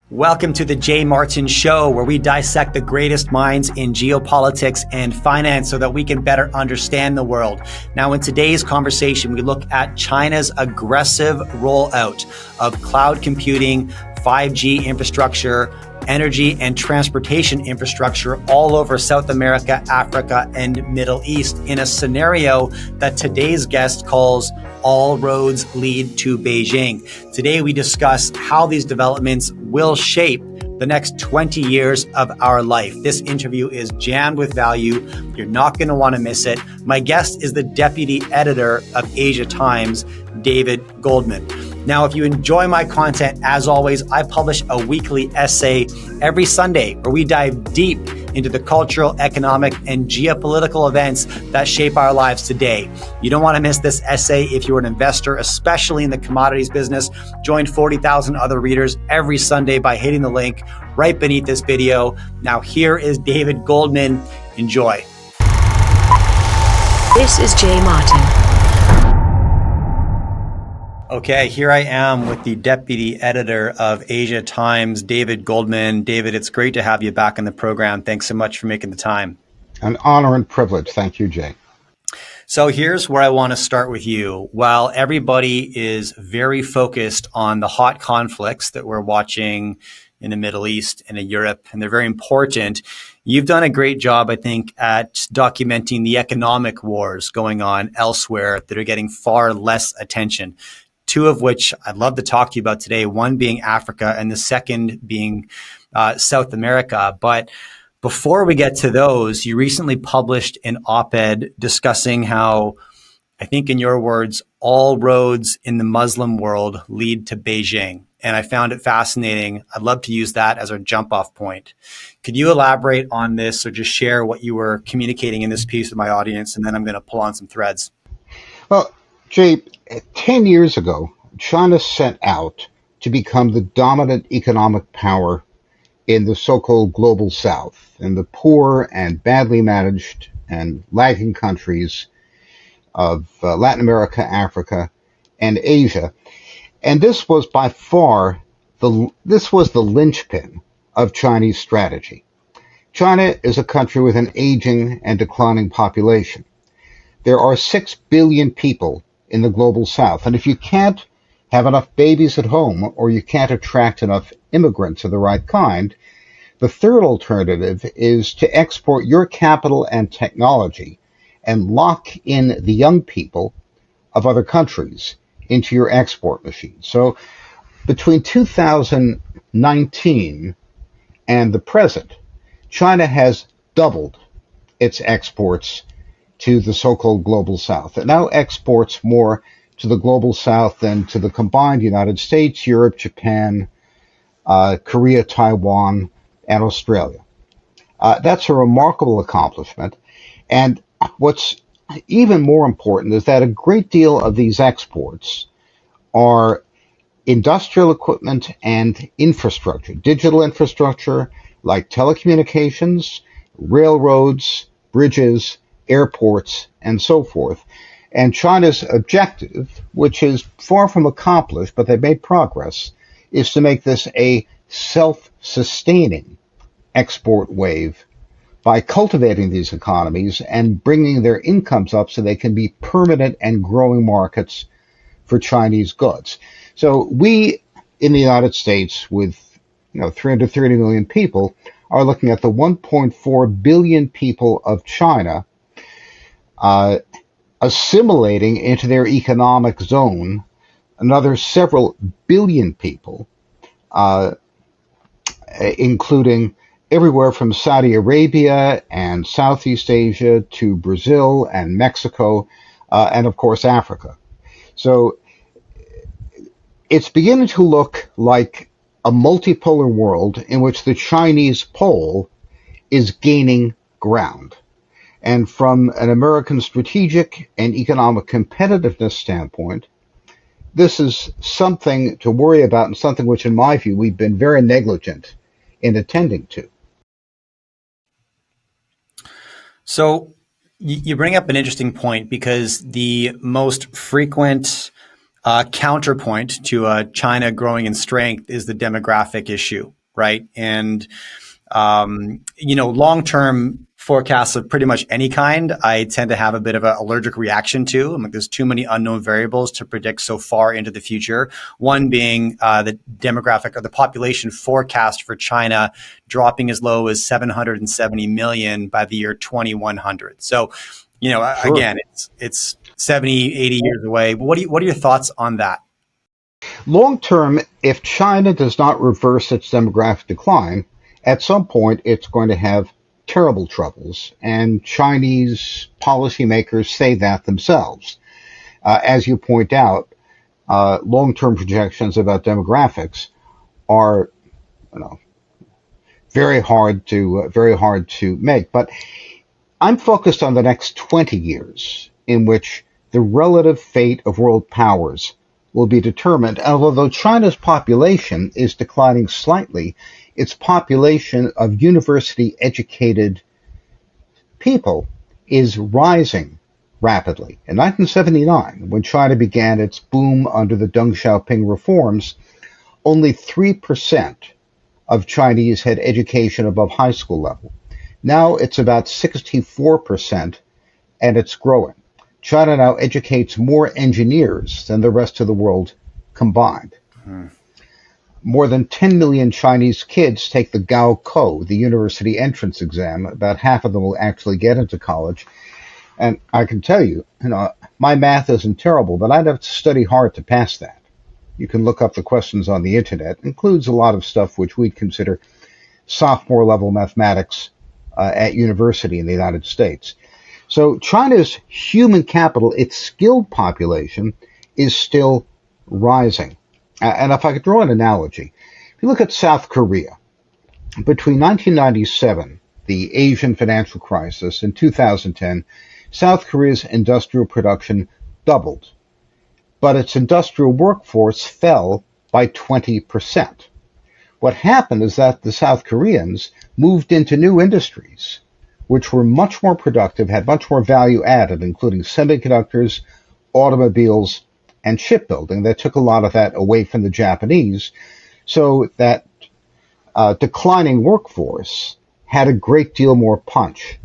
Welcome to the Jay Martin Show, where we dissect the greatest minds in geopolitics and finance so that we can better understand the world. Now, in today's conversation, we look at China's aggressive rollout of cloud computing, 5G infrastructure, energy and transportation infrastructure all over South America, Africa, and Middle East in a scenario that today's guest calls all roads lead to Beijing. Today, we discuss how these developments will shape the next 20 years of our life. This interview is jammed with value. You're not going to want to miss it. My guest is the deputy editor of Asia Times, David Goldman. Now, if you enjoy my content, as always, I publish a weekly essay every Sunday where we dive deep into the cultural, economic, and geopolitical events that shape our lives today. You don't want to miss this essay if you're an investor, especially in the commodities business. Join 40,000 other readers every Sunday by hitting the link right beneath this video. Now, here is David Goldman. Enjoy. This is Jay Martin. Okay, here I am with the deputy editor of Asia Times, David Goldman. David, it's great to have you back in the program. Thanks so much for making the time. An honor and privilege. Thank you, Jay. So here's where I want to start with you. While everybody is very focused on the hot conflicts that we're watching in the Middle East and in Europe, and they're very important, you've done a great job, I think, at documenting the economic wars going on elsewhere that are getting far less attention. Two of which I'd love to talk to you about today, one being Africa and the second being South America. But before we get to those, you recently published an op-ed discussing how, I think in your words, all roads in the Muslim world lead to Beijing. And I found it fascinating. I'd love to use that as our jump off point. Could you elaborate on this or just share what you were communicating in this piece with my audience? And then I'm going to pull on some threads. Well, Jay, 10 years ago, China set out to become the dominant economic power in the so-called global south, in the poor and badly managed and lagging countries of Latin America, Africa, and Asia. And this was by far the linchpin of Chinese strategy. China is a country with an aging and declining population. There are 6 billion people in the global south. And if you can't have enough babies at home, or you can't attract enough immigrants of the right kind, the third alternative is to export your capital and technology and lock in the young people of other countries into your export machine. So between 2019 and the present, China has doubled its exports to the so-called global south. It now exports more to the global south than to the combined United States, Europe, Japan, Korea, Taiwan, and Australia. That's a remarkable accomplishment. And what's even more important is that a great deal of these exports are industrial equipment and infrastructure, digital infrastructure like telecommunications, railroads, bridges, airports, and so forth. And China's objective, which is far from accomplished, but they've made progress, is to make this a self-sustaining export wave by cultivating these economies and bringing their incomes up so they can be permanent and growing markets for Chinese goods. So we in the United States, with 330 million people, are looking at the 1.4 billion people of China assimilating into their economic zone another several billion people, including everywhere from Saudi Arabia and Southeast Asia to Brazil and Mexico, and of course Africa. So it's beginning to look like a multipolar world in which the Chinese pole is gaining ground. And from an American strategic and economic competitiveness standpoint, this is something to worry about and something which, in my view, we've been very negligent in attending to. So you bring up an interesting point, because the most frequent counterpoint to China growing in strength is the demographic issue, right? And long-term forecasts of pretty much any kind, I tend to have a bit of an allergic reaction to. I'm like, there's too many unknown variables to predict so far into the future. One being the demographic or the population forecast for China dropping as low as 770 million by the year 2100. So, Sure. again, it's 70, 80 years away. What are your thoughts on that? Long term, if China does not reverse its demographic decline, at some point it's going to have terrible troubles, and Chinese policymakers say that themselves. As you point out, long-term projections about demographics are, you know, very hard to make. But I'm focused on the next 20 years, in which the relative fate of world powers will be determined. And although China's population is declining slightly, its population of university-educated people is rising rapidly. In 1979, when China began its boom under the Deng Xiaoping reforms, only 3% of Chinese had education above high school level. Now it's about 64%, and it's growing. China now educates more engineers than the rest of the world combined. More than 10 million Chinese kids take the Gaokou, the university entrance exam. About half of them will actually get into college. And I can tell you, my math isn't terrible, but I'd have to study hard to pass that. You can look up the questions on the internet. It includes a lot of stuff which we'd consider sophomore level mathematics at university in the United States. So China's human capital, its skilled population, is still rising. And if I could draw an analogy, if you look at South Korea, between 1997, the Asian financial crisis, and 2010, South Korea's industrial production doubled, but its industrial workforce fell by 20%. What happened is that the South Koreans moved into new industries, which were much more productive, had much more value added, including semiconductors, automobiles, and shipbuilding. That took a lot of that away from the Japanese, so that declining workforce had a great deal more punch.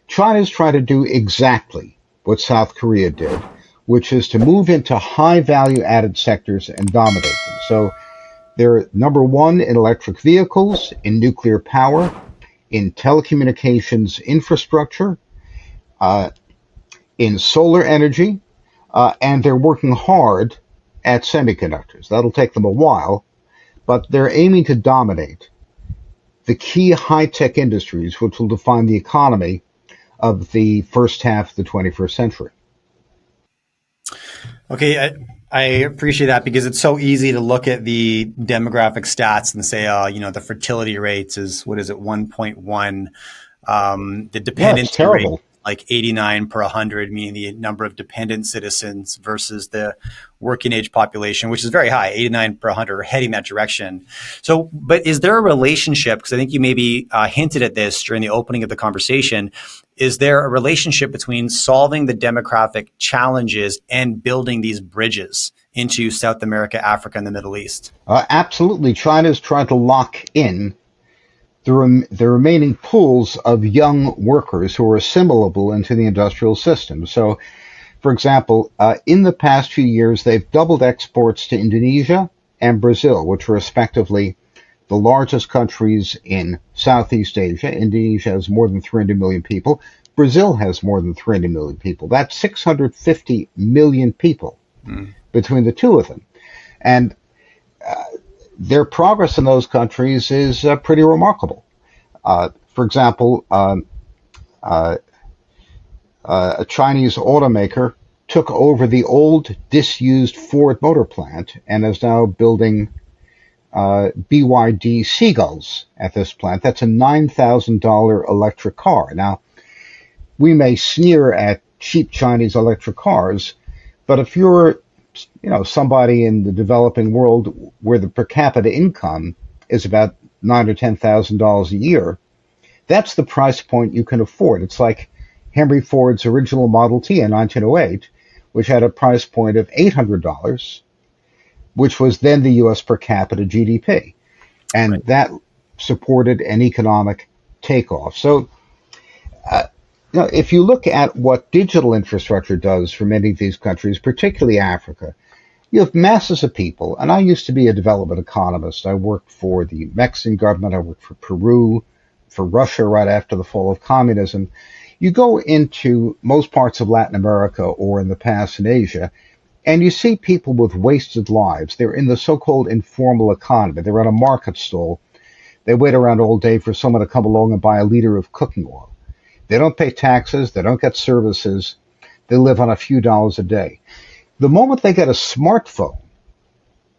China's trying to do exactly what South Korea did, which is to move into high value added sectors and dominate them. So they're number one in electric vehicles, in nuclear power, in telecommunications infrastructure, in solar energy, and they're working hard at semiconductors. That'll take them a while, but they're aiming to dominate the key high-tech industries which will define the economy of the first half of the 21st century. Okay, I appreciate that, because it's so easy to look at the demographic stats and say, the fertility rates is, 1.1. The dependency rate, Terrible. like 89 per 100, meaning the number of dependent citizens versus the working age population, which is very high, 89 per 100, heading that direction. So, but is there a relationship, because I think you maybe hinted at this during the opening of the conversation, is there a relationship between solving the demographic challenges and building these bridges into South America, Africa, and the Middle East? Absolutely. China's trying to lock in the remaining pools of young workers who are assimilable into the industrial system. So, for example, in the past few years, they've doubled exports to Indonesia and Brazil, which are respectively the largest countries in Southeast Asia. Indonesia has more than 300 million people. Brazil has more than 300 million people. That's 650 million people between the two of them. And their progress in those countries is pretty remarkable. For example, a Chinese automaker took over the old disused Ford motor plant and is now building BYD Seagulls at this plant. That's a $9,000 electric car. Now, we may sneer at cheap Chinese electric cars, but if you're somebody in the developing world where the per capita income is about $9,000 or $10,000 a year, that's the price point you can afford. It's like Henry Ford's original Model T in 1908 which had a price point of $800, which was then the US per capita GDP. And Right. that supported an economic takeoff. So, uh, if you look at what digital infrastructure does for many of these countries, particularly Africa, you have masses of people. And I used to be a development economist. I worked for the Mexican government, I worked for Peru, for Russia right after the fall of communism. You go into most parts of Latin America or in the past in Asia, and you see people with wasted lives. They're in the so called informal economy. They're at a market stall. They wait around all day for someone to come along and buy a liter of cooking oil. They don't pay taxes, they don't get services, they live on a few dollars a day. The moment they get a smartphone,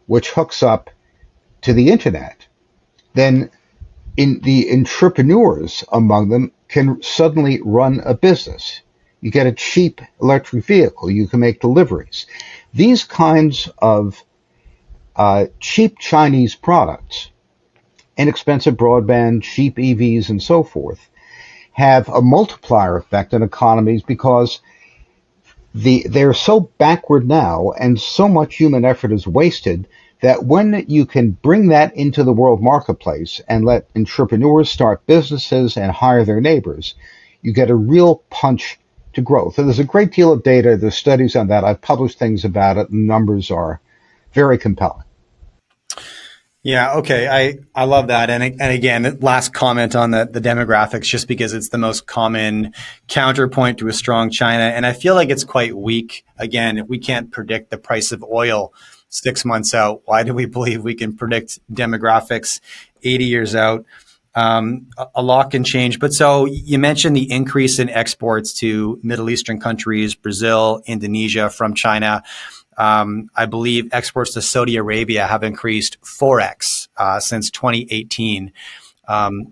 which hooks up to the internet, then the entrepreneurs among them can suddenly run a business. You get a cheap electric vehicle, you can make deliveries. These kinds of cheap Chinese products, inexpensive broadband, cheap EVs, and so forth, have a multiplier effect on economies because they're so backward now and so much human effort is wasted that when you can bring that into the world marketplace and let entrepreneurs start businesses and hire their neighbors, you get a real punch to growth. And there's a great deal of data, there's studies on that. I've published things about it, and the numbers are very compelling. Yeah, okay. I love that. And again, last comment on the demographics, just because it's the most common counterpoint to a strong China. And I feel like it's quite weak. Again, if we can't predict the price of oil 6 months out, why do we believe we can predict demographics 80 years out? A lot can change. But so you mentioned the increase in exports to Middle Eastern countries, Brazil, Indonesia from China. I believe exports to Saudi Arabia have increased 4x since 2018.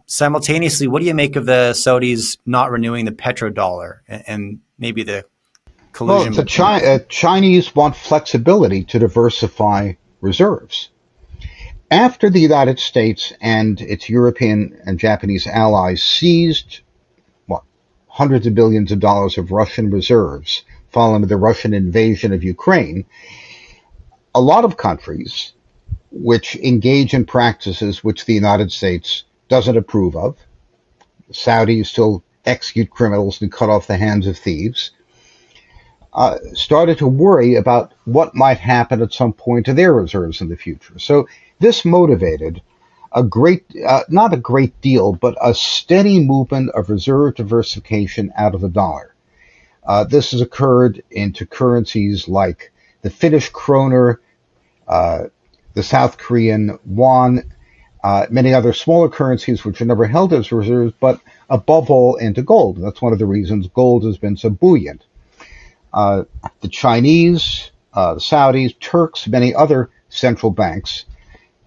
Simultaneously, what do you make of the Saudis not renewing the petrodollar and maybe the Well, collusion the between the two? Chinese want flexibility to diversify reserves. After the United States and its European and Japanese allies seized what, hundreds of billions of dollars of Russian reserves following the Russian invasion of Ukraine, a lot of countries which engage in practices which the United States doesn't approve of, the Saudis still execute criminals and cut off the hands of thieves, started to worry about what might happen at some point to their reserves in the future. So this motivated not a great deal, but a steady movement of reserve diversification out of the dollar. This has occurred into currencies like the Finnish kroner, the South Korean won, many other smaller currencies which are never held as reserves, but above all into gold. That's one of the reasons gold has been so buoyant. Uh, the Chinese, the Saudis, Turks, many other central banks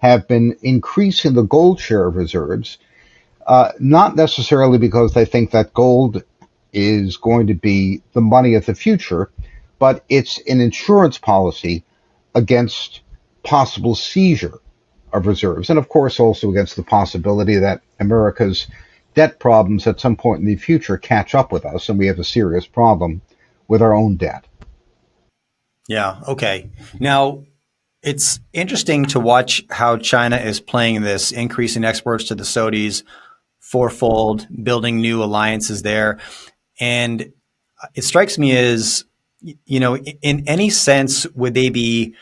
have been increasing the gold share of reserves, not necessarily because they think that gold is going to be the money of the future, but it's an insurance policy against possible seizure of reserves, and of course also against the possibility that America's debt problems at some point in the future catch up with us and we have a serious problem with our own debt. Yeah, okay. Now, it's interesting to watch how China is playing this increase in exports to the Saudis fourfold, building new alliances there. And it strikes me as, in any sense, would they be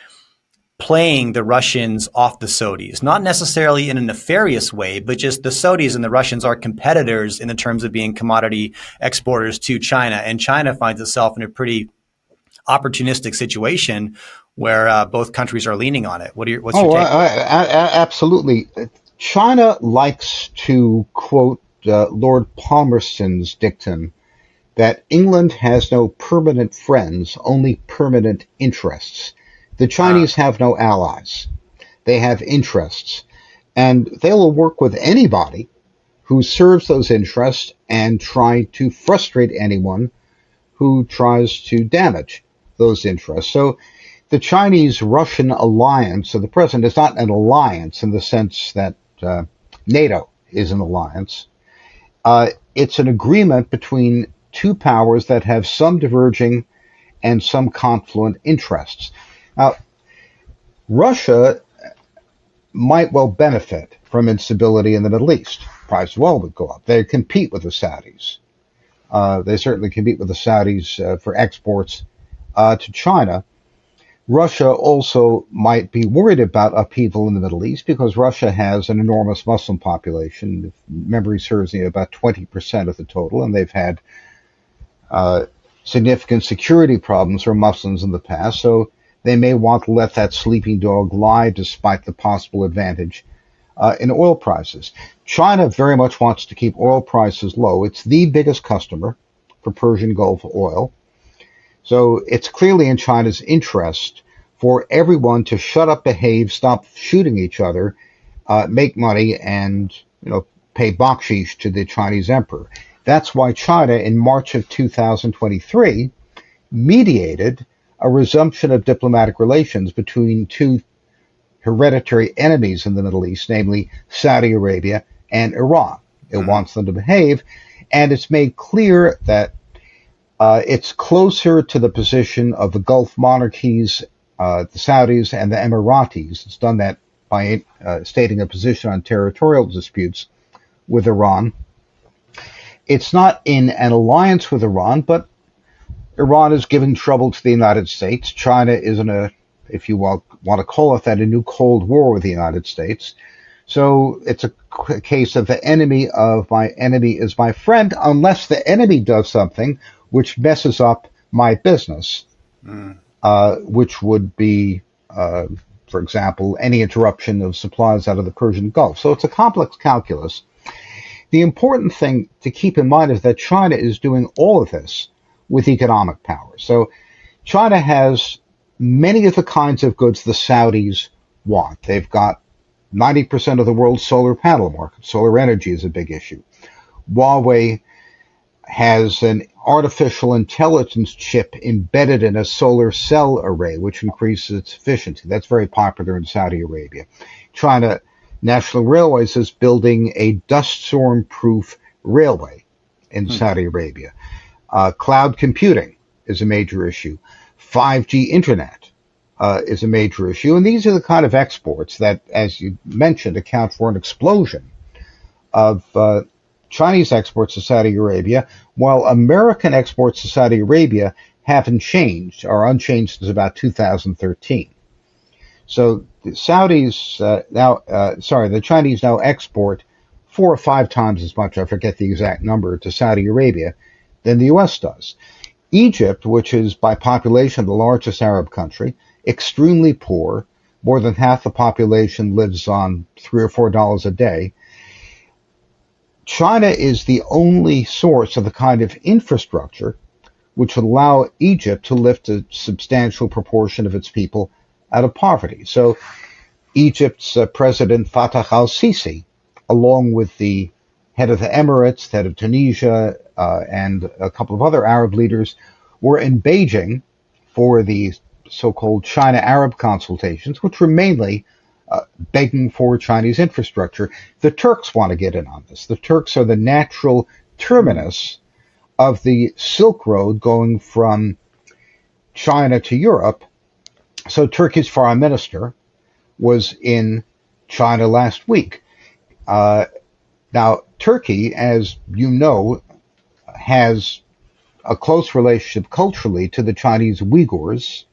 playing the Russians off the Saudis? Not necessarily in a nefarious way, but just the Saudis and the Russians are competitors in the terms of being commodity exporters to China. And China finds itself in a pretty opportunistic situation where both countries are leaning on it. What's your Oh, take? absolutely. China likes to quote Lord Palmerston's dictum that England has no permanent friends, only permanent interests. The Uh, Chinese have no allies. They have interests. And they will work with anybody who serves those interests and try to frustrate anyone who tries to damage those interests. So the Chinese Russian alliance of the present is not an alliance in the sense that NATO is an alliance. It's an agreement between two powers that have some diverging and some confluent interests. Now, Russia might well benefit from instability in the Middle East. Price of oil would go up. They compete with the Saudis. They certainly compete with the Saudis for exports to China. Russia also might be worried about upheaval in the Middle East because Russia has an enormous Muslim population. If memory serves me, about 20% of the total, and they've had significant security problems for Muslims in the past. So they may want to let that sleeping dog lie despite the possible advantage in oil prices. China very much wants to keep oil prices low. It's the biggest customer for Persian Gulf oil. So it's clearly in China's interest for everyone to shut up, behave, stop shooting each other, make money, and pay bakshish to the Chinese emperor. That's why China, in March of 2023, mediated a resumption of diplomatic relations between two hereditary enemies in the Middle East, namely Saudi Arabia and Iran. It wants them to behave, and it's made clear that it's closer to the position of the Gulf monarchies, the Saudis and the Emiratis. It's done that by stating a position on territorial disputes with Iran. It's not in an alliance with Iran, but Iran is giving trouble to the United States. China is in a, if you want to call it that, a new Cold War with the United States. So it's a case of the enemy of my enemy is my friend, unless the enemy does something which messes up my business, which would be, for example, any interruption of supplies out of the Persian Gulf. So it's a complex calculus. The important thing to keep in mind is that China is doing all of this with economic power. So China has many of the kinds of goods the Saudis want. They've got 90% of the world's solar panel market. Solar energy is a big issue. Huawei has an artificial intelligence chip embedded in a solar cell array, which increases its efficiency. That's very popular in Saudi Arabia. China National Railways is building a dust storm proof railway in Saudi Arabia. Cloud computing is a major issue. 5G internet is a major issue. And these are the kind of exports that, as you mentioned, account for an explosion of Chinese exports to Saudi Arabia, while American exports to Saudi Arabia haven't changed, or unchanged since about 2013. So the the Chinese now export 4 or 5 times as much, I forget the exact number, to Saudi Arabia than the U.S. does. Egypt, which is by population the largest Arab country, extremely poor, more than half the population lives on $3 or $4 a day. China is the only source of the kind of infrastructure which would allow Egypt to lift a substantial proportion of its people out of poverty. So Egypt's President Fattah al-Sisi, along with the head of the Emirates, the head of Tunisia, and a couple of other Arab leaders, were in Beijing for the so-called China-Arab consultations, which were mainly begging for Chinese infrastructure. The Turks want to get in on this. The Turks are the natural terminus of the Silk Road going from China to Europe. So Turkey's foreign minister was in China last week. Now, Turkey, as you know, has a close relationship culturally to the Chinese Uyghurs,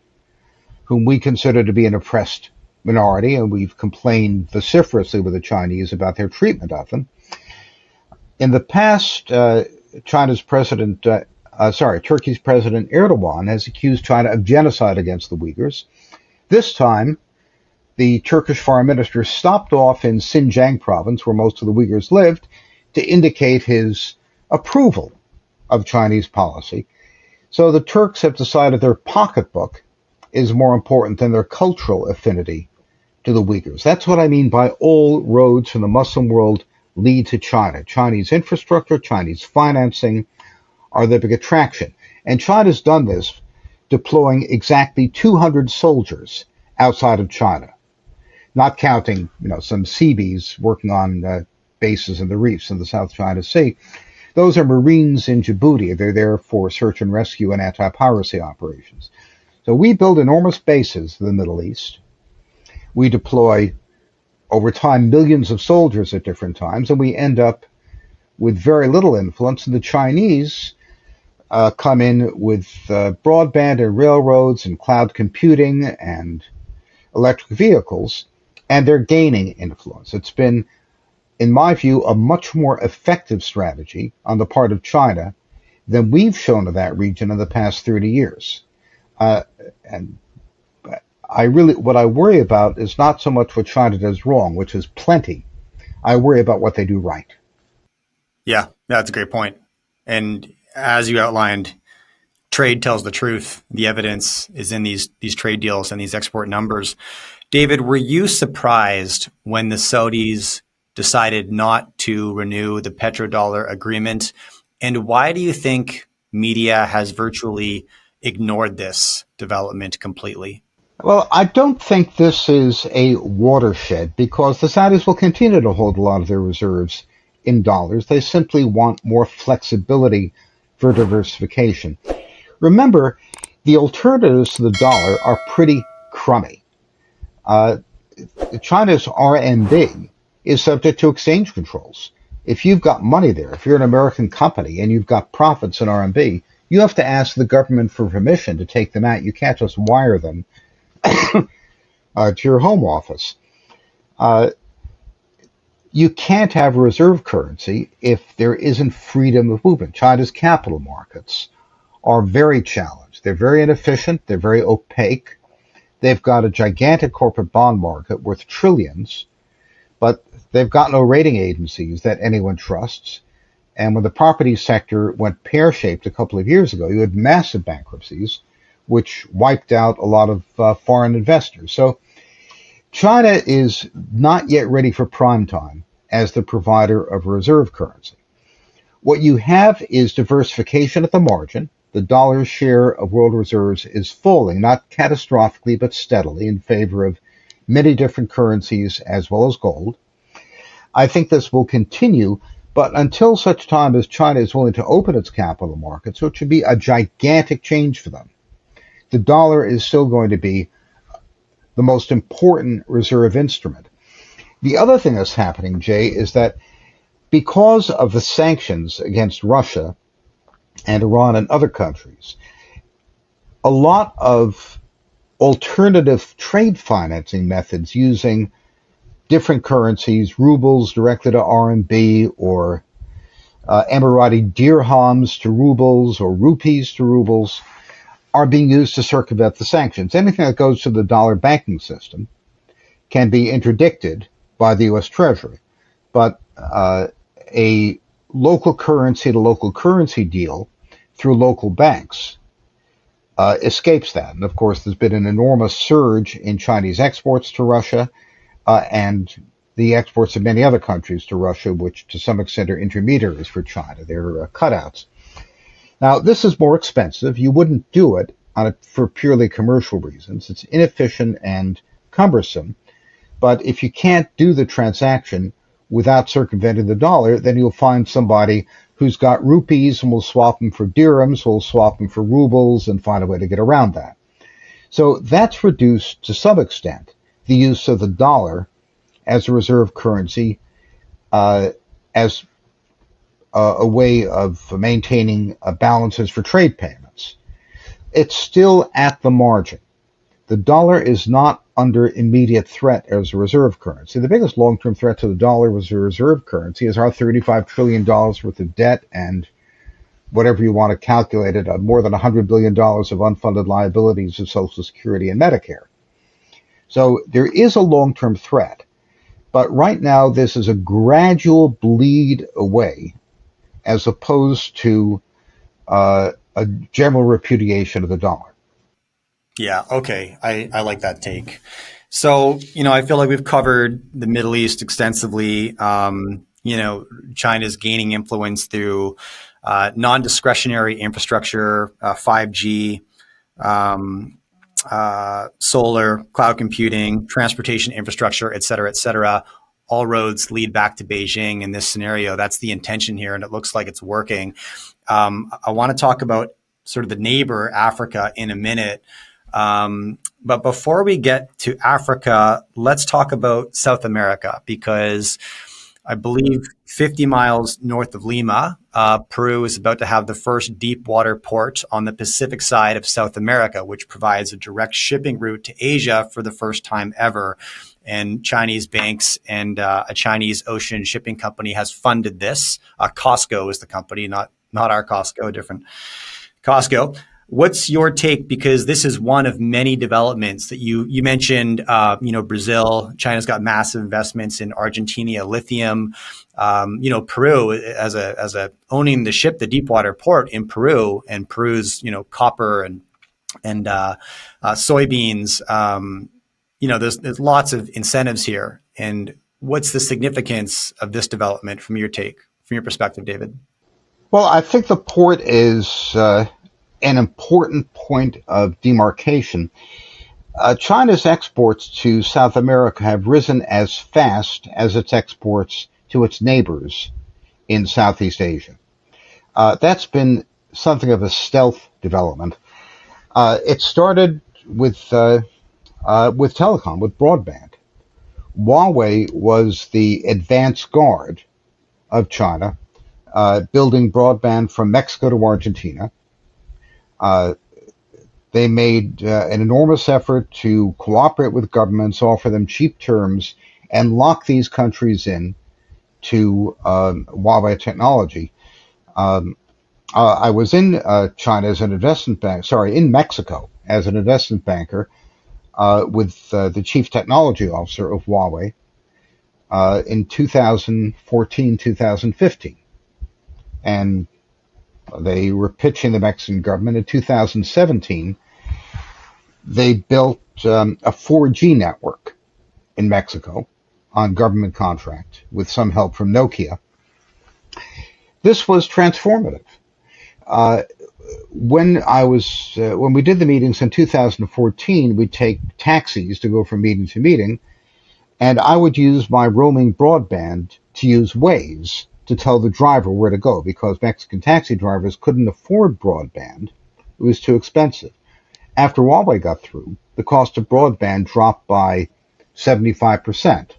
whom we consider to be an oppressed minority, and we've complained vociferously with the Chinese about their treatment of them. In the past, Turkey's President Erdogan has accused China of genocide against the Uyghurs. This time, the Turkish foreign minister stopped off in Xinjiang province, where most of the Uyghurs lived, to indicate his approval of Chinese policy. So the Turks have decided their pocketbook is more important than their cultural affinity to the Uyghurs. That's what I mean by all roads from the Muslim world lead to China. Chinese infrastructure, Chinese financing are the big attraction. And China's done this, deploying exactly 200 soldiers outside of China, not counting some Seabees working on bases in the reefs in the South China Sea. Those are Marines in Djibouti. They're there for search and rescue and anti-piracy operations. So we build enormous bases in the Middle East. We deploy, over time, millions of soldiers at different times, and we end up with very little influence. And the Chinese come in with broadband and railroads and cloud computing and electric vehicles, and they're gaining influence. It's been, in my view, a much more effective strategy on the part of China than we've shown to that region in the past 30 years. And what I worry about is not so much what China does wrong, which is plenty. I worry about what they do right. Yeah, that's a great point. And as you outlined, trade tells the truth. The evidence is in these trade deals and these export numbers. David, were you surprised when the Saudis decided not to renew the petrodollar agreement? And why do you think media has virtually ignored this development completely? Well, I don't think this is a watershed because the Saudis will continue to hold a lot of their reserves in dollars. They simply want more flexibility for diversification. Remember, the alternatives to the dollar are pretty crummy. Uh, China's RMB is subject to exchange controls. If you've got money there, if you're an American company and you've got profits in RMB, you have to ask the government for permission to take them out. You can't just wire them to your home office. Uh, you can't have a reserve currency if there isn't freedom of movement. China's capital markets are very challenged. They're very inefficient. They're very opaque. They've got a gigantic corporate bond market worth trillions, but they've got no rating agencies that anyone trusts. And when the property sector went pear-shaped a couple of years ago, you had massive bankruptcies, which wiped out a lot of foreign investors. So China is not yet ready for prime time as the provider of a reserve currency. What you have is diversification at the margin. The dollar's share of world reserves is falling, not catastrophically, but steadily in favor of many different currencies as well as gold. I think this will continue, but until such time as China is willing to open its capital markets, which would be a gigantic change for them, the dollar is still going to be the most important reserve instrument. The other thing that's happening, Jay, is that because of the sanctions against Russia and Iran and other countries, a lot of alternative trade financing methods using different currencies, rubles directly to RMB, or Emirati dirhams to rubles, or rupees to rubles, are being used to circumvent the sanctions. Anything that goes to the dollar banking system can be interdicted by the U.S. Treasury, but a local currency to local currency deal through local banks escapes that. And of course, there's been an enormous surge in Chinese exports to Russia and the exports of many other countries to Russia, which to some extent are intermediaries for China. They're cutouts. Now, this is more expensive. You wouldn't do it for purely commercial reasons. It's inefficient and cumbersome. But if you can't do the transaction without circumventing the dollar, then you'll find somebody who's got rupees and will swap them for dirhams, will swap them for rubles, and find a way to get around that. So that's reduced to some extent the use of the dollar as a reserve currency, as a way of maintaining balances for trade payments. It's still at the margin. The dollar is not under immediate threat as a reserve currency. The biggest long-term threat to the dollar as a reserve currency is our $35 trillion worth of debt and whatever you want to calculate it, more than $100 billion of unfunded liabilities of Social Security and Medicare. So there is a long-term threat. But right now, this is a gradual bleed away as opposed to a general repudiation of the dollar. Yeah, okay. I like that take. So, I feel like we've covered the Middle East extensively. China's gaining influence through non-discretionary infrastructure, 5G, solar, cloud computing, transportation infrastructure, et cetera, all roads lead back to Beijing in this scenario. That's the intention here, and it looks like it's working. I want to talk about sort of the neighbor, Africa, in a minute. But before we get to Africa, let's talk about South America, because I believe 50 miles north of Lima, Peru is about to have the first deep water port on the Pacific side of South America, which provides a direct shipping route to Asia for the first time ever. And Chinese banks and a Chinese ocean shipping company has funded this. Costco is the company, not our Costco, a different Costco. What's your take? Because this is one of many developments that you mentioned. Brazil, China's got massive investments in Argentina, lithium. Peru as a owning the deepwater port in Peru, and Peru's copper and soybeans. There's lots of incentives here. And what's the significance of this development from your perspective, David? Well, I think the port is an important point of demarcation. China's exports to South America have risen as fast as its exports to its neighbors in Southeast Asia. That's been something of a stealth development. It started with telecom, with broadband. Huawei was the advance guard of China, building broadband from Mexico to Argentina. They made an enormous effort to cooperate with governments, offer them cheap terms, and lock these countries in to Huawei technology. I was in China as an investment bank, in Mexico as an investment banker with the chief technology officer of Huawei in 2014, 2015. And they were pitching the Mexican government. In 2017, they built a 4G network in Mexico on government contract with some help from Nokia. This was transformative. When we did the meetings in 2014, we'd take taxis to go from meeting to meeting, and I would use my roaming broadband to use Waze to tell the driver where to go, because Mexican taxi drivers couldn't afford broadband. It was too expensive. After Huawei got through, the cost of broadband dropped by 75%.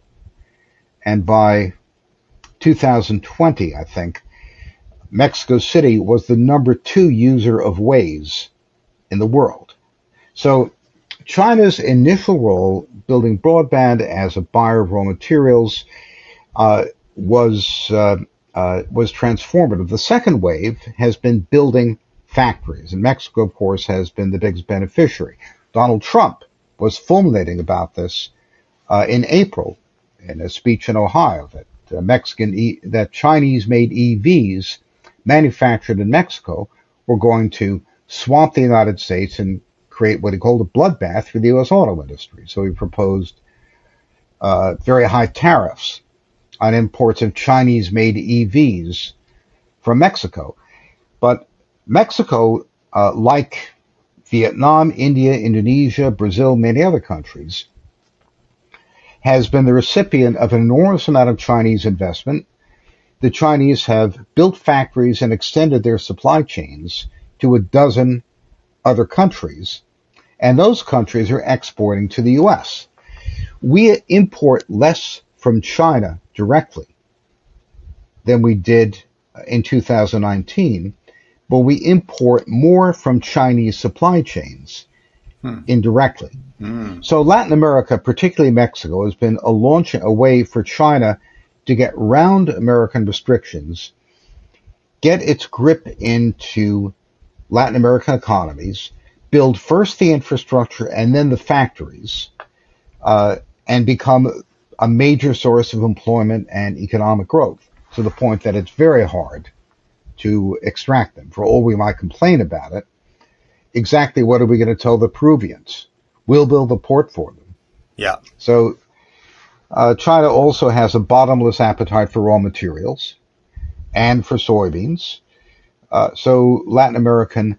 And by 2020, I think, Mexico City was the number 2 user of Waze in the world. So China's initial role, building broadband as a buyer of raw materials, was transformative. The second wave has been building factories, and Mexico, of course, has been the biggest beneficiary. Donald Trump was fulminating about this in April in a speech in Ohio that Chinese-made EVs manufactured in Mexico were going to swamp the United States and create what he called a bloodbath for the U.S. auto industry. So he proposed very high tariffs on imports of Chinese-made EVs from Mexico. But Mexico, like Vietnam, India, Indonesia, Brazil, many other countries, has been the recipient of an enormous amount of Chinese investment. The Chinese have built factories and extended their supply chains to a dozen other countries, and those countries are exporting to the U.S. We import less from China directly than we did in 2019, but we import more from Chinese supply chains indirectly. So Latin America, particularly Mexico, has been a way for China to get round American restrictions, get its grip into Latin American economies, build first the infrastructure and then the factories, and become a major source of employment and economic growth, to the point that it's very hard to extract them. For all we might complain about it, exactly what are we going to tell the Peruvians? We'll build a port for them. Yeah. So China also has a bottomless appetite for raw materials and for soybeans. So Latin American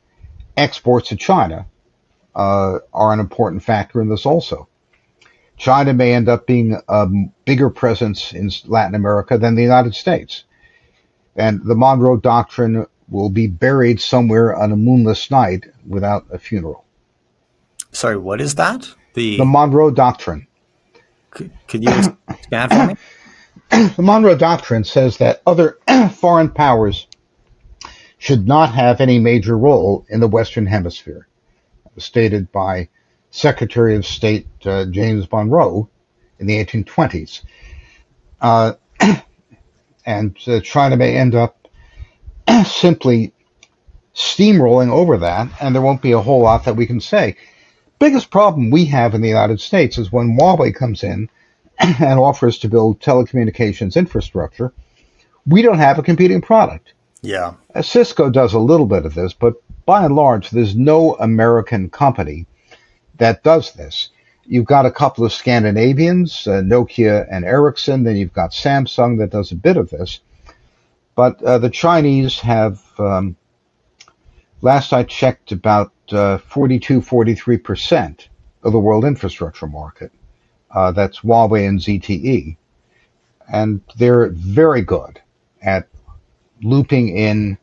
exports to China are an important factor in this also. China may end up being a bigger presence in Latin America than the United States. And the Monroe Doctrine will be buried somewhere on a moonless night without a funeral. Sorry, what is that? The Monroe Doctrine. Could you expand for me? The Monroe Doctrine says that other foreign powers should not have any major role in the Western Hemisphere. It was stated by Secretary of State James Monroe in the 1820s. And China may end up simply steamrolling over that, and there won't be a whole lot that we can say. Biggest problem we have in the United States is when Huawei comes in and offers to build telecommunications infrastructure, we don't have a competing product. Yeah. Cisco does a little bit of this, but by and large, there's no American company that does this. You've got a couple of Scandinavians, Nokia and Ericsson, then you've got Samsung that does a bit of this. But the Chinese have, last I checked, about 43% of the world infrastructure market. That's Huawei and ZTE. And they're very good at looping in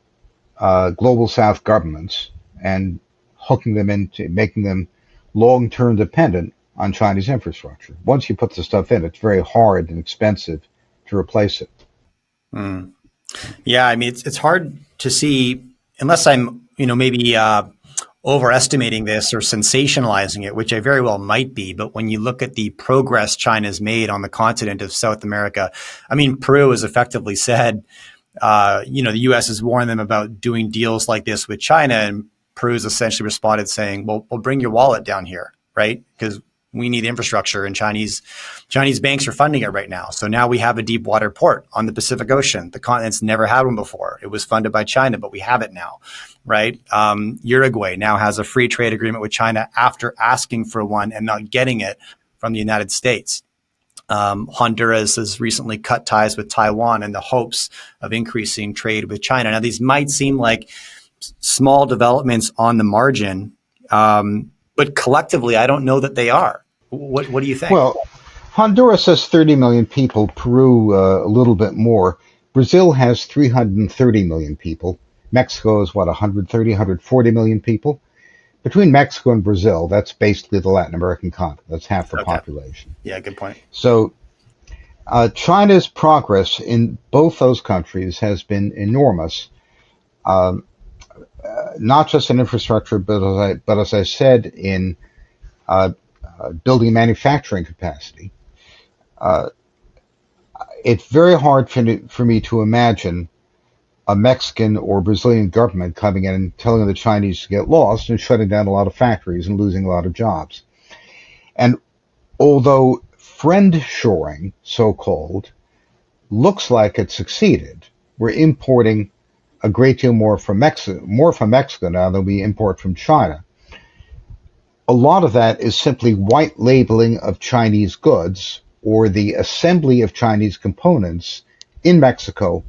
global South governments and hooking them into making them long-term dependent on Chinese infrastructure. Once you put the stuff in, it's very hard and expensive to replace it. Mm. Yeah, I mean, it's hard to see unless I'm, maybe overestimating this or sensationalizing it, which I very well might be. But when you look at the progress China's made on the continent of South America, I mean, Peru has effectively said, the U.S. has warned them about doing deals like this with China, and Peru's essentially responded saying, well, bring your wallet down here, right? Because we need infrastructure, and Chinese banks are funding it right now. So now we have a deep water port on the Pacific Ocean. The continent's never had one before. It was funded by China, but we have it now, right? Uruguay now has a free trade agreement with China after asking for one and not getting it from the United States. Honduras has recently cut ties with Taiwan in the hopes of increasing trade with China. Now, these might seem like small developments on the margin, but collectively, I don't know that they are. What do you think? Well, Honduras has 30 million people, Peru a little bit more. Brazil has 330 million people. Mexico is, 130, 140 million people? Between Mexico and Brazil, that's basically the Latin American continent. That's half the population. Yeah, good point. So China's progress in both those countries has been enormous, not just in infrastructure, but as I said, in building manufacturing capacity. It's very hard for me to imagine a Mexican or Brazilian government coming in and telling the Chinese to get lost and shutting down a lot of factories and losing a lot of jobs. And although friend-shoring, so-called, looks like it succeeded, we're importing a great deal more from Mexico now than we import from China. A lot of that is simply white labeling of Chinese goods or the assembly of Chinese components in Mexico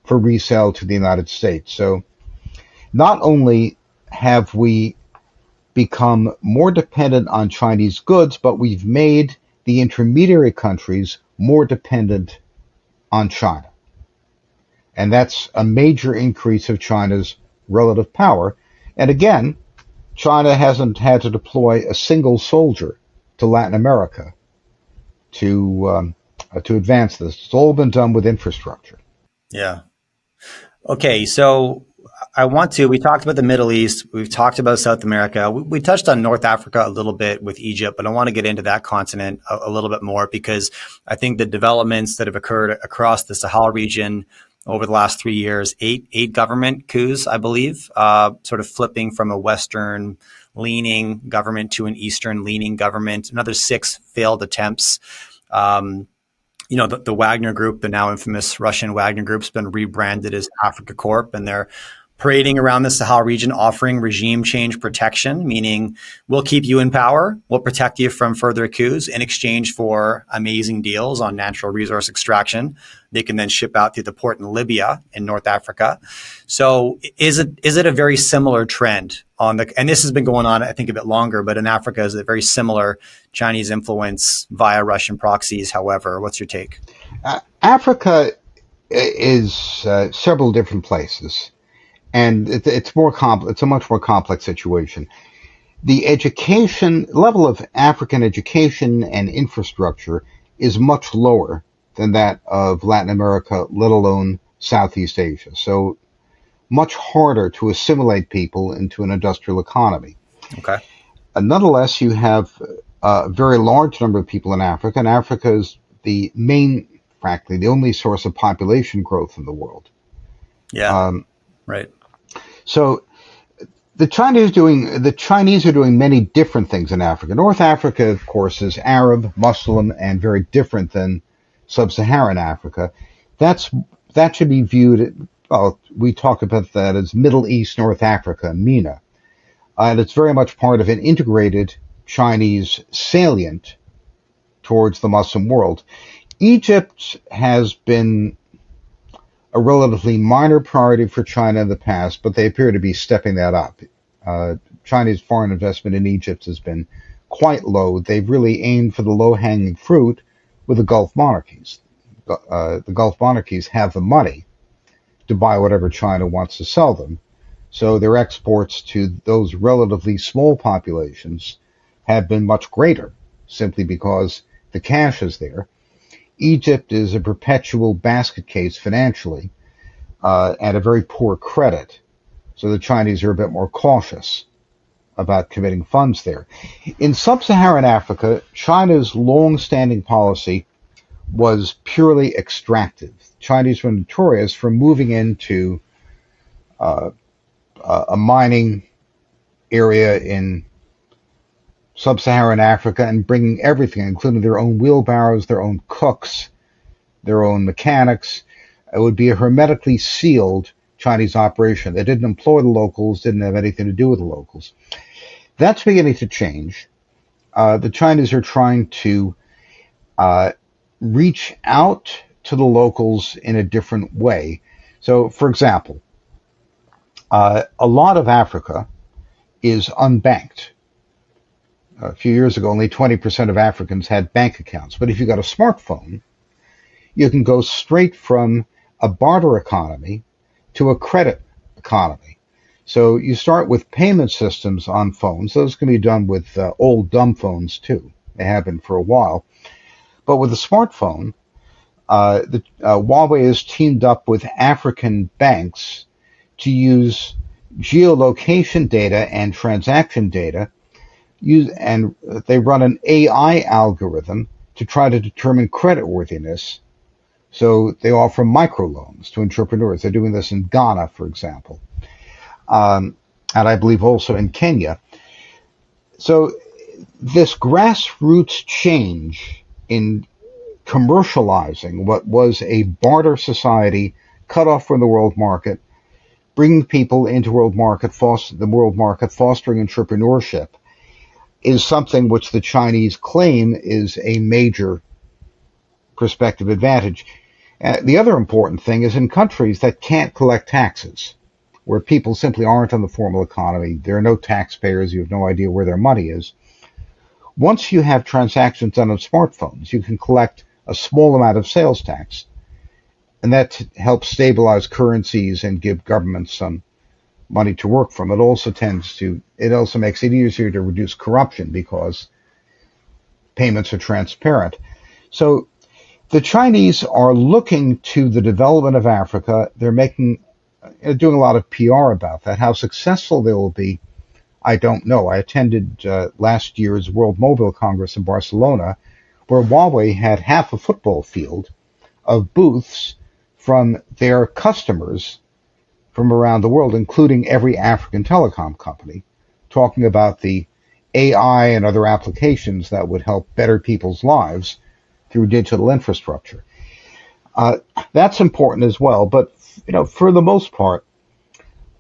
for resale to the United States. So not only have we become more dependent on Chinese goods, but we've made the intermediary countries more dependent on China. And that's a major increase of China's relative power. And again, China hasn't had to deploy a single soldier to Latin America to advance this. It's all been done with infrastructure. Yeah. Okay, so we talked about the Middle East, we've talked about South America, we touched on North Africa a little bit with Egypt, but I want to get into that continent a little bit more because I think the developments that have occurred across the Sahel region over the last 3 years, eight government coups, I believe, sort of flipping from a Western leaning government to an Eastern leaning government, another 6 failed attempts. The Wagner Group, the now infamous Russian Wagner Group's been rebranded as Africa Corp, and they're parading around the Sahel region offering regime change protection, meaning we'll keep you in power, we'll protect you from further coups in exchange for amazing deals on natural resource extraction. They can then ship out through the port in Libya in North Africa. So is it a very similar trend and this has been going on, I think, a bit longer, but in Africa is it very similar Chinese influence via Russian proxies? However, what's your take? Africa is several different places, and it's more it's a much more complex situation. The education level of African education and infrastructure is much lower than that of Latin America, let alone Southeast Asia. So much harder to assimilate people into an industrial economy. Okay. Nonetheless, you have a very large number of people in Africa, and Africa is frankly, the only source of population growth in the world. Yeah. Right. So the Chinese are doing many different things in Africa. North Africa, of course, is Arab, Muslim, and very different than sub-Saharan Africa. That should be viewed. Well, we talk about that as Middle East North Africa, MENA, and it's very much part of an integrated Chinese salient towards the Muslim world. Egypt has been a relatively minor priority for China in the past, but they appear to be stepping that up. Chinese foreign investment in Egypt has been quite low. They've really aimed for the low-hanging fruit with the Gulf monarchies. The Gulf monarchies have the money to buy whatever China wants to sell them. So their exports to those relatively small populations have been much greater, simply because the cash is there. Egypt is a perpetual basket case financially, and a very poor credit. So the Chinese are a bit more cautious about committing funds there. In sub-Saharan Africa, China's long-standing policy was purely extractive. Chinese were notorious for moving into a mining area in sub-Saharan Africa and bringing everything, including their own wheelbarrows, their own cooks, their own mechanics. It would be a hermetically sealed Chinese operation. They didn't employ the locals, didn't have anything to do with the locals. That's beginning to change. The Chinese are trying to reach out to the locals in a different way. So, for example, a lot of Africa is unbanked. A few years ago, only 20% of Africans had bank accounts. But if you got a smartphone, you can go straight from a barter economy to a credit economy. So you start with payment systems on phones. Those can be done with old dumb phones too. They have been for a while. But with a smartphone, Huawei has teamed up with African banks to use geolocation data and transaction data, and they run an AI algorithm to try to determine creditworthiness. So they offer microloans to entrepreneurs. They're doing this in Ghana, for example, and I believe also in Kenya. So this grassroots change in commercializing what was a barter society cut off from the world market, bringing people into the world market, fostering entrepreneurship, is something which the Chinese claim is a major prospective advantage. The other important thing is in countries that can't collect taxes, where people simply aren't in the formal economy, there are no taxpayers, you have no idea where their money is. Once you have transactions done on smartphones, you can collect a small amount of sales tax, and that helps stabilize currencies and give governments some money to work from. It also makes it easier to reduce corruption because payments are transparent. So the Chinese are looking to the development of Africa. They're doing a lot of PR about that. How successful they will be, I don't know. I attended last year's World Mobile Congress in Barcelona, where Huawei had half a football field of booths from their customers from around the world, including every African telecom company, talking about the AI and other applications that would help better people's lives through digital infrastructure. That's important as well. But for the most part,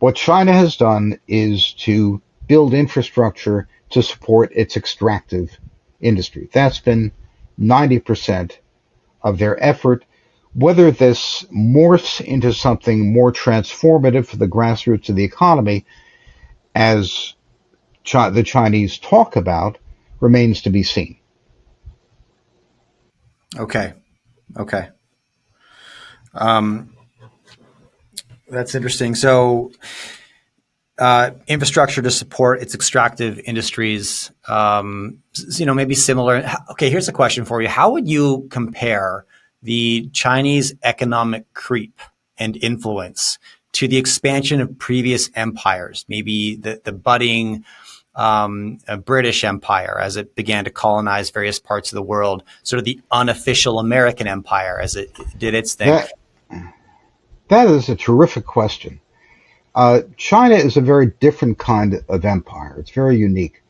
What China has done is to build infrastructure to support its extractive industry. That's been 90% of their effort. Whether this morphs into something more transformative for the grassroots of the economy, as the Chinese talk about, remains to be seen. Okay. Okay. Um, that's interesting. So, infrastructure to support its extractive industries, maybe similar. Okay, here's a question for you. How would you compare the Chinese economic creep and influence to the expansion of previous empires, maybe the budding British Empire as it began to colonize various parts of the world, sort of the unofficial American Empire as it did its thing? That that is a terrific question. China is a very different kind of empire. It's very unique.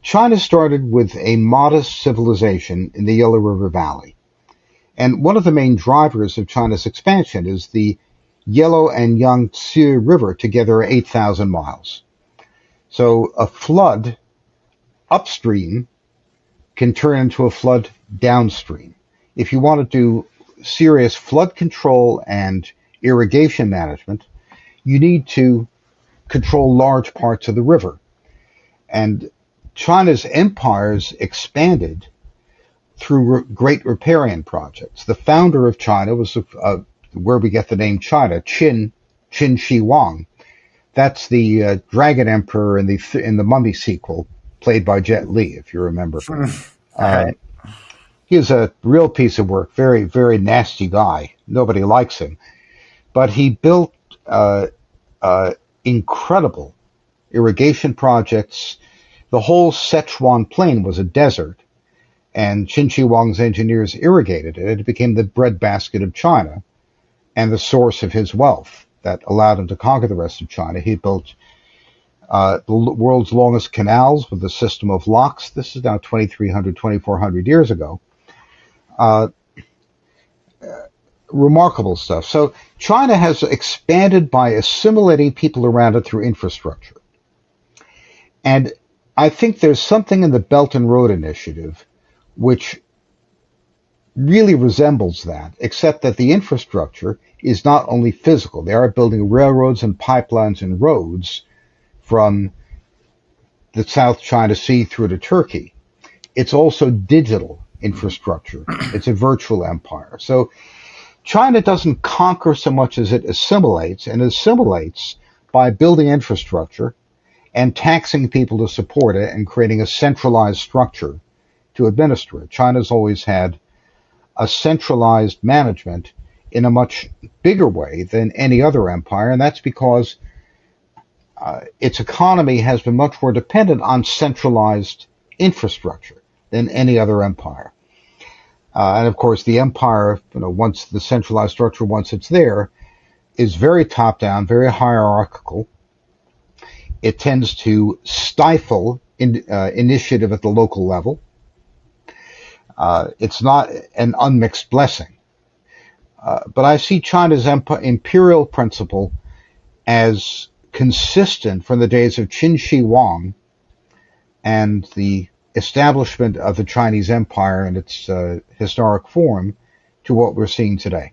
China started with a modest civilization in the Yellow River Valley. And one of the main drivers of China's expansion is the Yellow and Yangtze River together are 8,000 miles. So a flood upstream can turn into a flood downstream. If you want to do serious flood control and irrigation management, you need to control large parts of the river. And China's empires expanded through great riparian projects. The founder of China was where we get the name China, Qin Shi Huang. That's the Dragon Emperor in the Mummy sequel, played by Jet Li, if you remember. Right. He's a real piece of work, very, very nasty guy. Nobody likes him. But he built incredible irrigation projects. The whole Sichuan plain was a desert, and Qin Shi Huang's engineers irrigated it. It became the breadbasket of China and the source of his wealth that allowed him to conquer the rest of China. He built the world's longest canals with a system of locks. This is now 2,300, 2,400 years ago. Remarkable stuff. So China has expanded by assimilating people around it through infrastructure. And I think there's something in the Belt and Road Initiative which really resembles that, except that the infrastructure is not only physical. They are building railroads and pipelines and roads from the South China Sea through to Turkey. It's also digital infrastructure. It's a virtual empire. So China doesn't conquer so much as it assimilates, and assimilates by building infrastructure and taxing people to support it and creating a centralized structure to administer it. China's always had a centralized management in a much bigger way than any other empire, and that's because its economy has been much more dependent on centralized infrastructure than any other empire. And of course, the empire, once the centralized structure, once it's there, is very top-down, very hierarchical. It tends to stifle initiative at the local level. It's not an unmixed blessing. But I see China's imperial principle as consistent from the days of Qin Shi Huang and the establishment of the Chinese Empire in its historic form to what we're seeing today.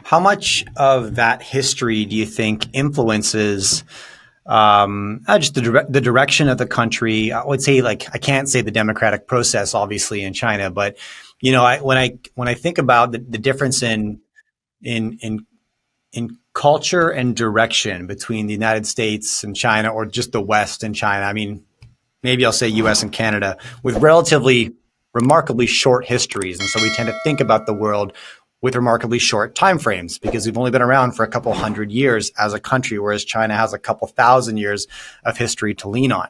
How much of that history do you think influences just the direction of the country? I would say, I can't say the democratic process, obviously, in China, but when I think about the difference in culture and direction between the United States and China, or just the West and China, I mean, maybe I'll say U.S. and Canada, with remarkably short histories, and so we tend to think about the world with remarkably short timeframes because we've only been around for a couple hundred years as a country, whereas China has a couple thousand years of history to lean on.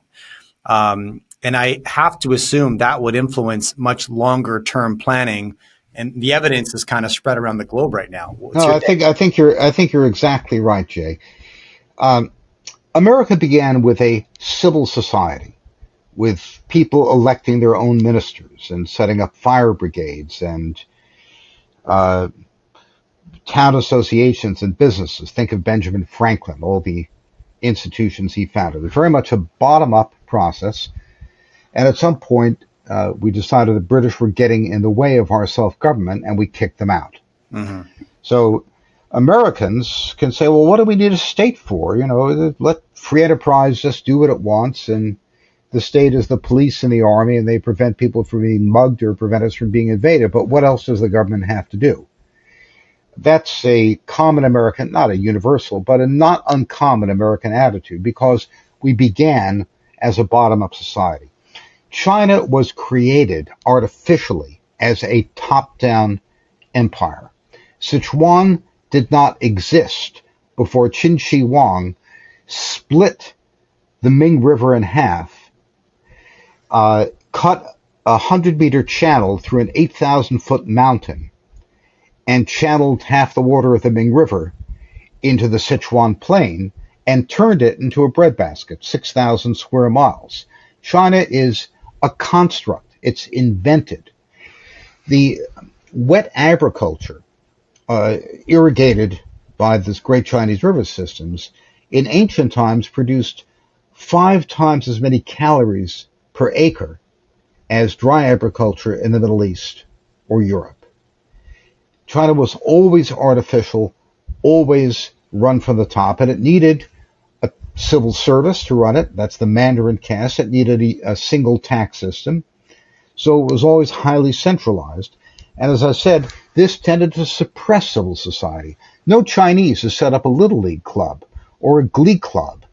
And I have to assume that would influence much longer term planning, and the evidence is kind of spread around the globe right now. No, I think you're exactly right, Jay. America began with a civil society, with people electing their own ministers and setting up fire brigades and town associations and businesses. Think of Benjamin Franklin, all the institutions he founded. It's very much a bottom-up process. And at some point, we decided the British were getting in the way of our self-government, and we kicked them out. Mm-hmm. So Americans can say, well, what do we need a state for? Let free enterprise just do what it wants, and the state is the police and the army, and they prevent people from being mugged or prevent us from being invaded. But what else does the government have to do? That's a common American, not a universal, but a not uncommon American attitude, because we began as a bottom-up society. China was created artificially as a top-down empire. Sichuan did not exist before Qin Shi Huang split the Ming River in half, cut a 100-meter channel through an 8,000-foot mountain, and channeled half the water of the Ming River into the Sichuan plain and turned it into a breadbasket, 6,000 square miles. China is a construct. It's invented. The wet agriculture, irrigated by this great Chinese river systems, in ancient times produced 5 times as many calories per acre as dry agriculture in the Middle East or Europe. China was always artificial, always run from the top, and it needed a civil service to run it. That's the Mandarin caste. It needed a single tax system. So it was always highly centralized. And as I said, this tended to suppress civil society. No Chinese has set up a Little League club or a glee club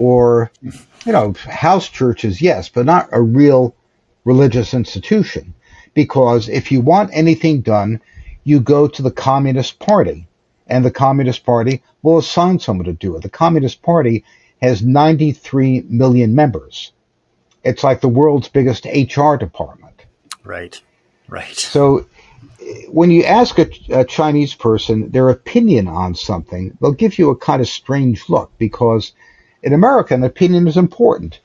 or, house churches, yes, but not a real religious institution. Because if you want anything done, you go to the Communist Party, and the Communist Party will assign someone to do it. The Communist Party has 93 million members. It's like the world's biggest HR department. Right. So when you ask a Chinese person their opinion on something, they'll give you a kind of strange look, because in America, an opinion is important.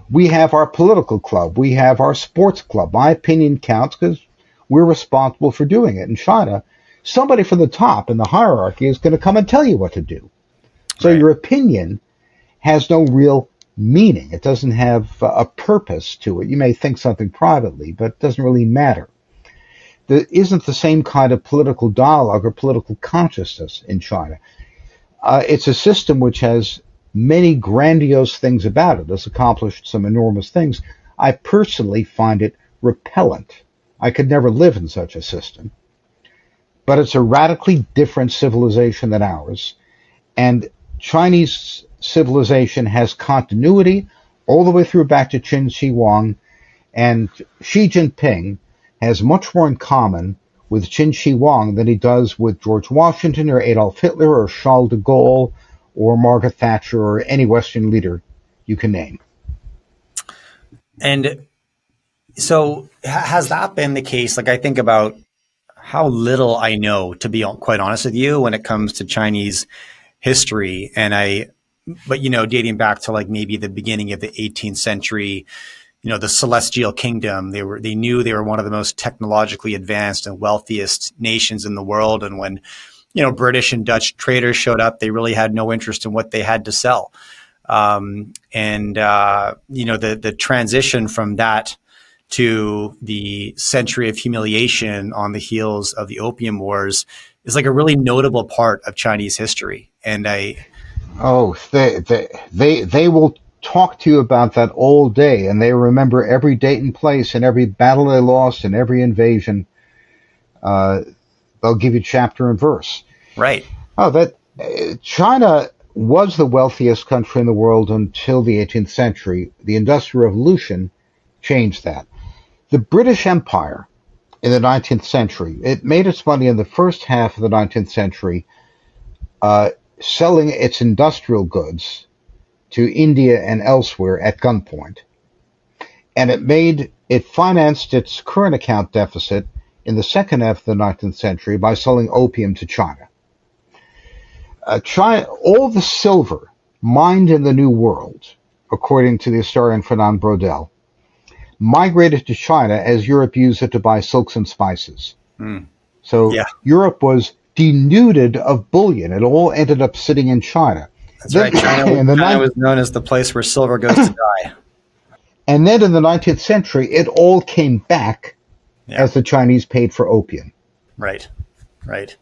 We have our political club. We have our sports club. My opinion counts because we're responsible for doing it. In China, somebody from the top in the hierarchy is going to come and tell you what to do. So Your opinion has no real meaning. It doesn't have a purpose to it. You may think something privately, but it doesn't really matter. There isn't the same kind of political dialogue or political consciousness in China. It's a system which has many grandiose things about it. It's accomplished some enormous things. I personally find it repellent. I could never live in such a system. But it's a radically different civilization than ours. And Chinese civilization has continuity all the way through back to Qin Shi Huang. And Xi Jinping has much more in common with Qin Shi Huang than he does with George Washington or Adolf Hitler or Charles de Gaulle or Margaret Thatcher or any Western leader you can name. And so has that been the case? Like, I think about how little I know, to be quite honest with you, when it comes to Chinese history. But dating back to like maybe the beginning of the 18th century, the Celestial Kingdom, they knew they were one of the most technologically advanced and wealthiest nations in the world. And when, British and Dutch traders showed up, they really had no interest in what they had to sell. The transition from that to the century of humiliation on the heels of the Opium Wars is like a really notable part of Chinese history. And they will talk to you about that all day, and they remember every date and place and every battle they lost and every invasion. They'll give you chapter and verse. Right. China was the wealthiest country in the world until the 18th century. The Industrial Revolution changed that. The British Empire in the 19th century, it made its money in the first half of the 19th century selling its industrial goods to India and elsewhere at gunpoint. And it financed its current account deficit in the second half of the 19th century by selling opium to China. All the silver mined in the New World, according to the historian Fernand Braudel, migrated to China as Europe used it to buy silks and spices. So Yeah, Europe was denuded of bullion. It all ended up sitting in China. that's Then right. China, in the China ninth, was known as the place where silver goes to die. and then in the 19th century, it all came back Yeah, as the Chinese paid for opium. right, right.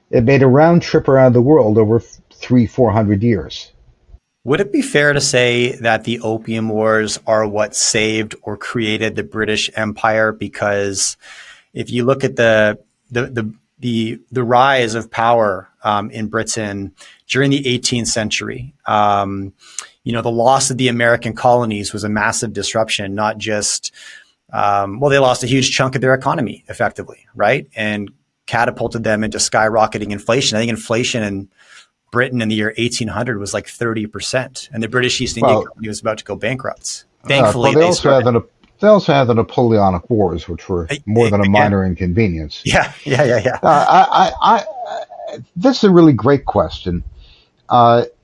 It made a round trip around the world over 300-400 years. Would it be fair to say that the Opium Wars are what saved or created the British Empire? Because if you look at the rise of power in Britain during the 18th century, the loss of the American colonies was a massive disruption. Not just they lost a huge chunk of their economy, effectively, right, and catapulted them into skyrocketing inflation. I think inflation in Britain in the year 1800 was like 30%, and the British East India Well, Company was about to go bankrupt. well, Thankfully, they they also started. had the Napoleonic Wars, which were more than a Again, minor inconvenience. yeah, yeah, yeah, yeah. This is a really great question.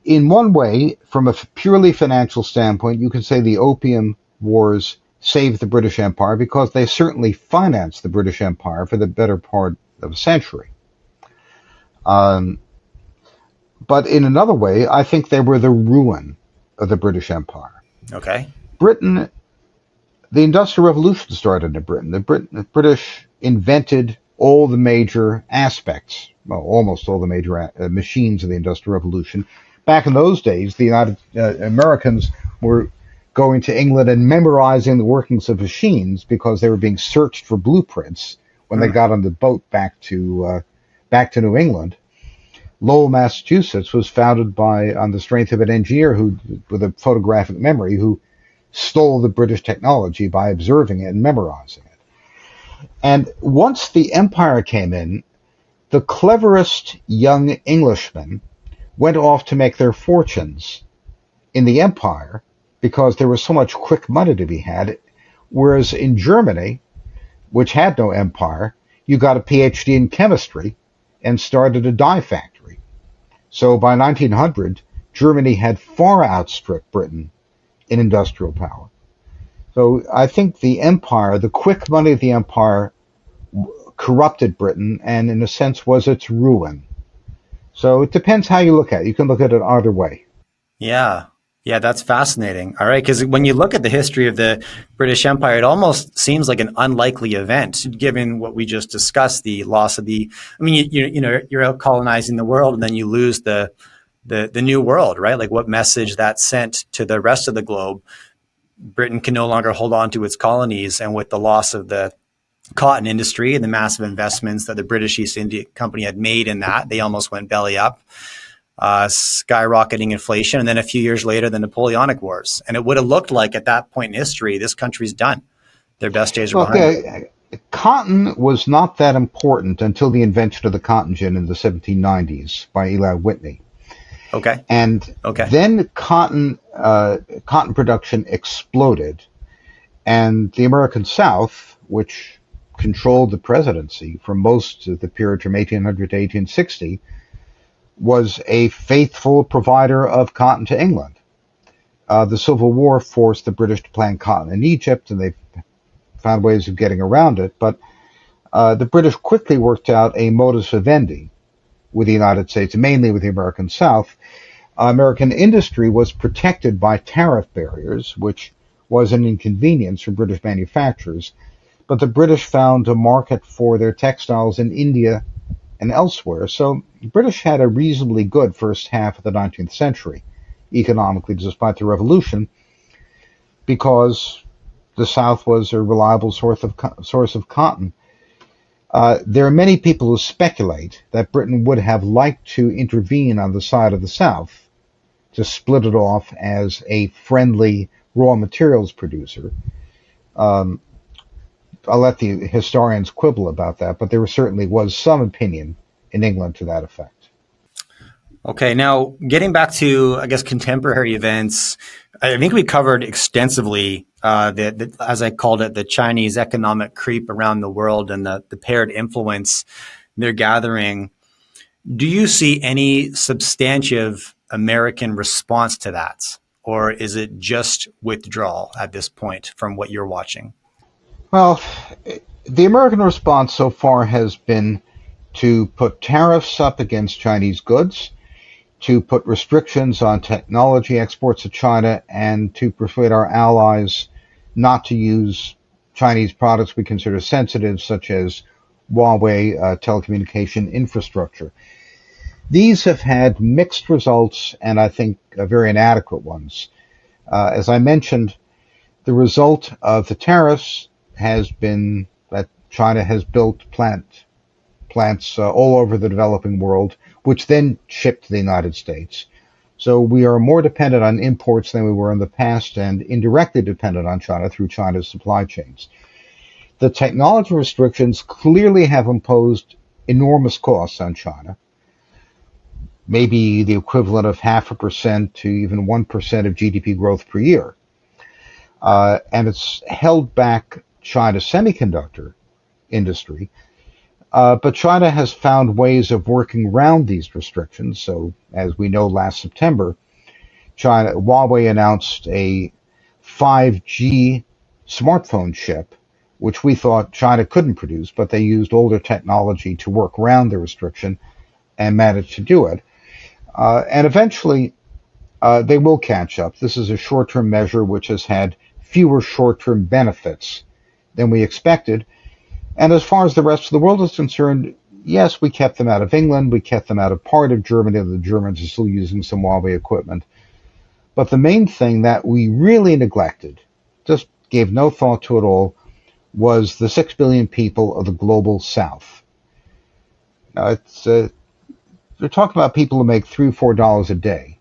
In one way, from a purely financial standpoint, you can say the Opium Wars saved the British Empire because they certainly financed the British Empire for the better part of a century. Um, but in another way, I think they were the ruin of the British Empire. Okay. Britain, the Industrial Revolution started in Britain. The British invented all the major aspects, well, almost all the major machines of the Industrial Revolution. Back in those days, the United Americans were going to England and memorizing the workings of machines because they were being searched for blueprints when they Hmm. got on the boat back to New England. Lowell, Massachusetts, was founded on the strength of an engineer who, with a photographic memory, who stole the British technology by observing it and memorizing it. And once the empire came in, the cleverest young Englishmen went off to make their fortunes in the empire because there was so much quick money to be had. Whereas in Germany, which had no empire, you got a PhD in chemistry and started a dye factory. So by 1900, Germany had far outstripped Britain in industrial power. So I think the empire, the quick money of the empire, corrupted Britain and, in a sense, was its ruin. So it depends how you look at it. You can look at it either way. Yeah. Yeah, that's fascinating. All right, because when you look at the history of the British Empire, it almost seems like an unlikely event, given what we just discussed, the loss of the. I mean, you're out colonizing the world, and then you lose the new world, right? Like what message that sent to the rest of the globe. Britain can no longer hold on to its colonies, and with the loss of the cotton industry and the massive investments that the British East India Company had made in that, they almost went belly up. Skyrocketing inflation, and then a few years later, the Napoleonic Wars. And it would have looked like at that point in history, this country's done. Their best days are Look, behind them. cotton was not that important until the invention of the cotton gin in the 1790s by Eli Whitney. Okay. And Okay. then cotton production exploded, and the American South, which controlled the presidency for most of the period from 1800 to 1860, was a faithful provider of cotton to England. The Civil War forced the British to plant cotton in Egypt, and they found ways of getting around it. But the British quickly worked out a modus vivendi with the United States, mainly with the American South. American industry was protected by tariff barriers, which was an inconvenience for British manufacturers. But the British found a market for their textiles in India and elsewhere. So the British had a reasonably good first half of the 19th century, economically, despite the revolution, because the South was a reliable source of cotton. There are many people who speculate that Britain would have liked to intervene on the side of the South to split it off as a friendly raw materials producer. Um, I'll let the historians quibble about that, but there certainly was some opinion in England to that effect. Okay. Now, getting back to, I guess, contemporary events, I think we covered extensively, as I called it, the Chinese economic creep around the world and the paired influence they're gathering. Do you see any substantive American response to that? Or is it just withdrawal at this point from what you're watching? Well, the American response so far has been to put tariffs up against Chinese goods, to put restrictions on technology exports to China, and to persuade our allies not to use Chinese products we consider sensitive, such as Huawei telecommunication infrastructure. These have had mixed results, and I think very inadequate ones. As I mentioned, the result of the tariffs has been that China has built plants all over the developing world, which then ship to the United States. So we are more dependent on imports than we were in the past, and indirectly dependent on China through China's supply chains. The technology restrictions clearly have imposed enormous costs on China, maybe the equivalent of 0.5% to even 1% of GDP growth per year. And it's held back China's semiconductor industry. But China has found ways of working around these restrictions. So, as we know, last September, Huawei announced a 5G smartphone chip, which we thought China couldn't produce, but they used older technology to work around the restriction and managed to do it. And eventually, they will catch up. This is a short-term measure which has had fewer short-term benefits than we expected. And as far as the rest of the world is concerned, yes, we kept them out of England, we kept them out of part of Germany, the Germans are still using some Huawei equipment. But the main thing that we really neglected, just gave no thought to at all, was the 6 billion people of the global south. Now, they're talking about people who make $3 or $4 a day.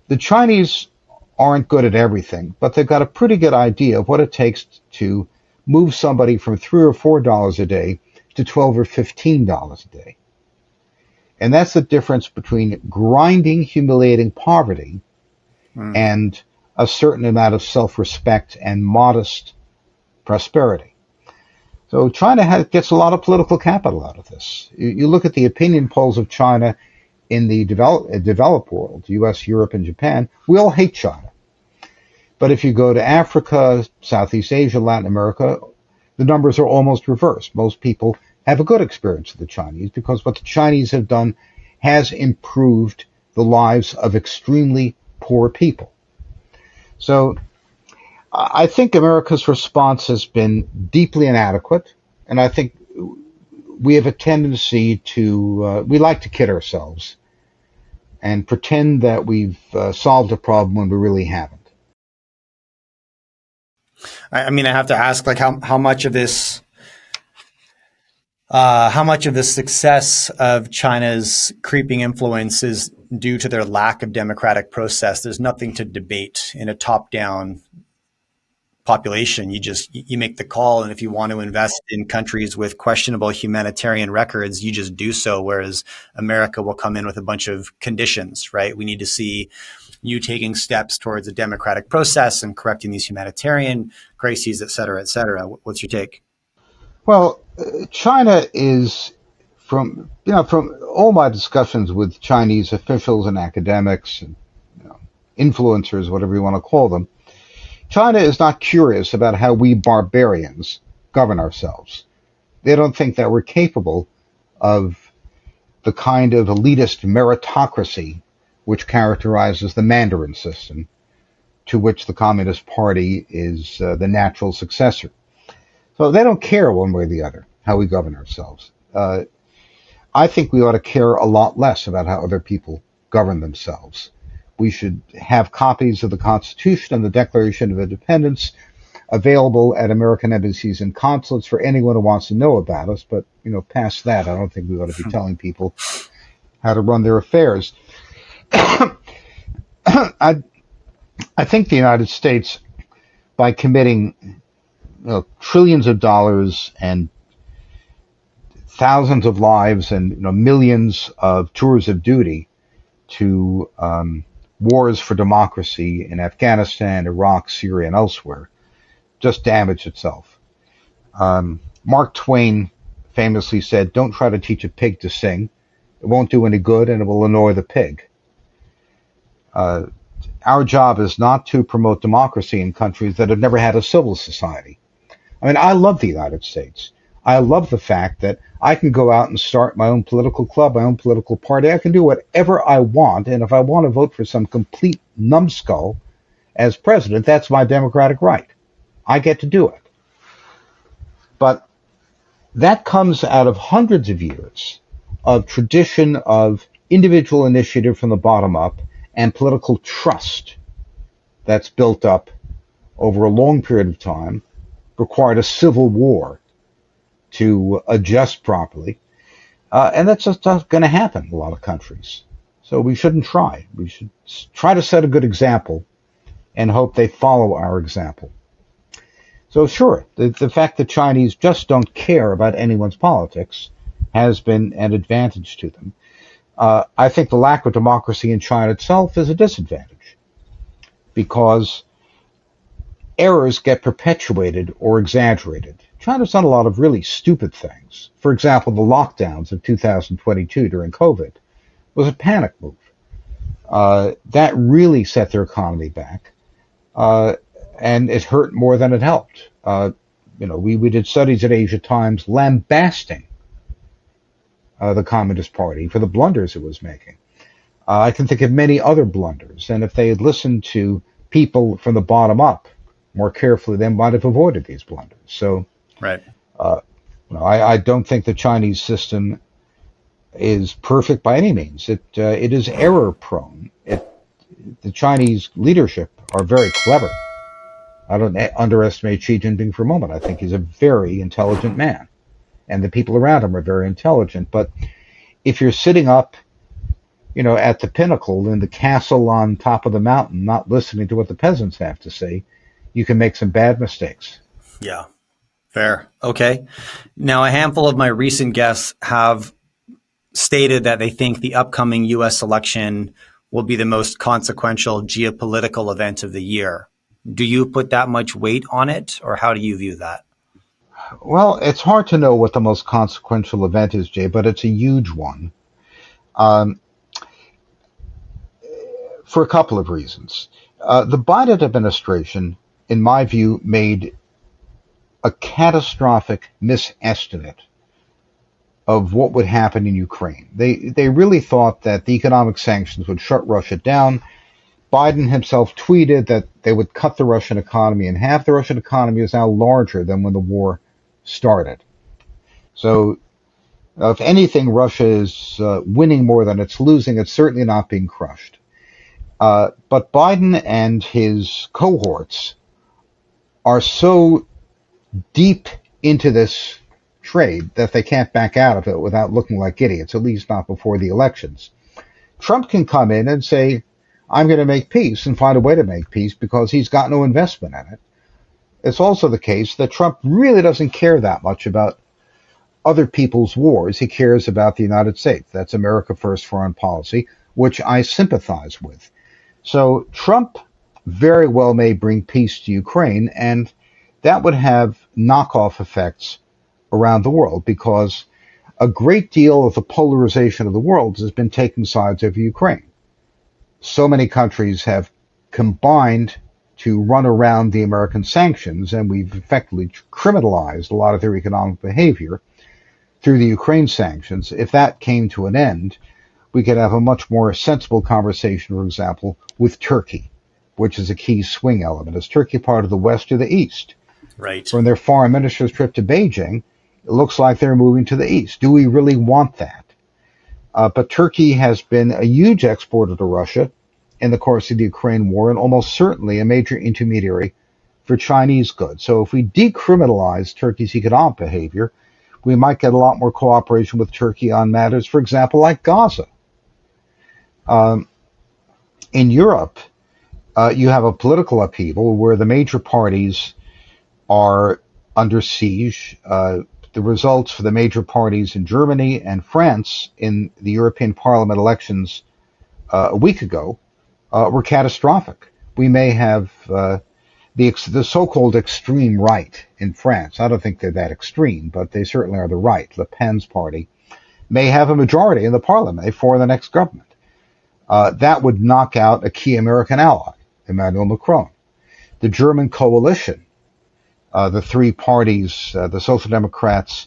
The Chinese aren't good at everything, but they've got a pretty good idea of what it takes to move somebody from $3 or $4 a day to $12 or $15 a day. And that's the difference between grinding, humiliating poverty and a certain amount of self-respect and modest prosperity. So China gets a lot of political capital out of this. You look at the opinion polls of China in the developed world, US, Europe, and Japan, we all hate China. But if you go to Africa, Southeast Asia, Latin America, the numbers are almost reversed. Most people have a good experience with the Chinese because what the Chinese have done has improved the lives of extremely poor people. So I think America's response has been deeply inadequate, and I think we have a tendency to, we like to kid ourselves and pretend that we've solved a problem when we really haven't. I mean, I have to ask, like, how much of this, success of China's creeping influence is due to their lack of democratic process? There's nothing to debate in a top-down population. You make the call, and if you want to invest in countries with questionable humanitarian records, you just do so. Whereas America will come in with a bunch of conditions, right? We need to see you taking steps towards a democratic process and correcting these humanitarian crises, et cetera, et cetera. What's your take? Well, China is, from all my discussions with Chinese officials and academics and influencers, whatever you want to call them, China is not curious about how we barbarians govern ourselves. They don't think that we're capable of the kind of elitist meritocracy which characterizes the Mandarin system, to which the Communist Party is the natural successor. So they don't care one way or the other how we govern ourselves. I think we ought to care a lot less about how other people govern themselves. We should have copies of the Constitution and the Declaration of Independence available at American embassies and consulates for anyone who wants to know about us. But, past that, I don't think we ought to be telling people how to run their affairs. I think the United States, by committing trillions of dollars and thousands of lives and millions of tours of duty to wars for democracy in Afghanistan, Iraq, Syria, and elsewhere, just damaged itself. Mark Twain famously said, "Don't try to teach a pig to sing. It won't do any good, and it will annoy the pig." Our job is not to promote democracy in countries that have never had a civil society. I mean, I love the United States. I love the fact that I can go out and start my own political club, my own political party. I can do whatever I want. And if I want to vote for some complete numbskull as president, that's my democratic right. I get to do it. But that comes out of hundreds of years of tradition of individual initiative from the bottom up and political trust that's built up over a long period of time, required a civil war to adjust properly. And that's just not going to happen in a lot of countries. So we shouldn't try. We should try to set a good example and hope they follow our example. So sure, the fact that Chinese just don't care about anyone's politics has been an advantage to them. I think the lack of democracy in China itself is a disadvantage because errors get perpetuated or exaggerated. China's done a lot of really stupid things. For example, the lockdowns of 2022 during COVID was a panic move. That really set their economy back, and it hurt more than it helped. We did studies at Asia Times lambasting the Communist Party for the blunders it was making. I can think of many other blunders, and if they had listened to people from the bottom up more carefully, they might have avoided these blunders. So, right. I don't think the Chinese system is perfect by any means. It is error prone. The Chinese leadership are very clever. I don't underestimate Xi Jinping for a moment. I think he's a very intelligent man, and the people around him are very intelligent. But if you're sitting up, at the pinnacle in the castle on top of the mountain, not listening to what the peasants have to say, you can make some bad mistakes. Yeah, fair. Okay. Now, a handful of my recent guests have stated that they think the upcoming U.S. election will be the most consequential geopolitical event of the year. Do you put that much weight on it, or how do you view that? Well, it's hard to know what the most consequential event is, Jay, but it's a huge one. For a couple of reasons. The Biden administration, in my view, made a catastrophic misestimate of what would happen in Ukraine. They really thought that the economic sanctions would shut Russia down. Biden himself tweeted that they would cut the Russian economy in half. The Russian economy is now larger than when the war started. So, if anything, Russia is winning more than it's losing. It's certainly not being crushed. But Biden and his cohorts are so deep into this trade that they can't back out of it without looking like idiots, at least not before the elections. Trump can come in and say, I'm going to make peace, and find a way to make peace because he's got no investment in it. It's also the case that Trump really doesn't care that much about other people's wars. He cares about the United States. That's America First foreign policy, which I sympathize with. So Trump very well may bring peace to Ukraine, and that would have knockoff effects around the world because a great deal of the polarization of the world has been taking sides over Ukraine. So many countries have combined to run around the American sanctions, and we've effectively criminalized a lot of their economic behavior through the Ukraine sanctions. If that came to an end, we could have a much more sensible conversation, for example, with Turkey, which is a key swing element. Is Turkey part of the West or the East? Right. From their foreign minister's trip to Beijing, it looks like they're moving to the East. Do we really want that? But Turkey has been a huge exporter to Russia in the course of the Ukraine war, and almost certainly a major intermediary for Chinese goods. So if we decriminalize Turkey's economic behavior, we might get a lot more cooperation with Turkey on matters, for example, like Gaza. In Europe, you have a political upheaval where the major parties are under siege. The results for the major parties in Germany and France in the European Parliament elections a week ago were catastrophic. We may have the so-called extreme right in France. I don't think they're that extreme, but they certainly are the right. Le Pen's party may have a majority in the parliament for the next government. That would knock out a key American ally, Emmanuel Macron. The German coalition, the three parties, the Social Democrats,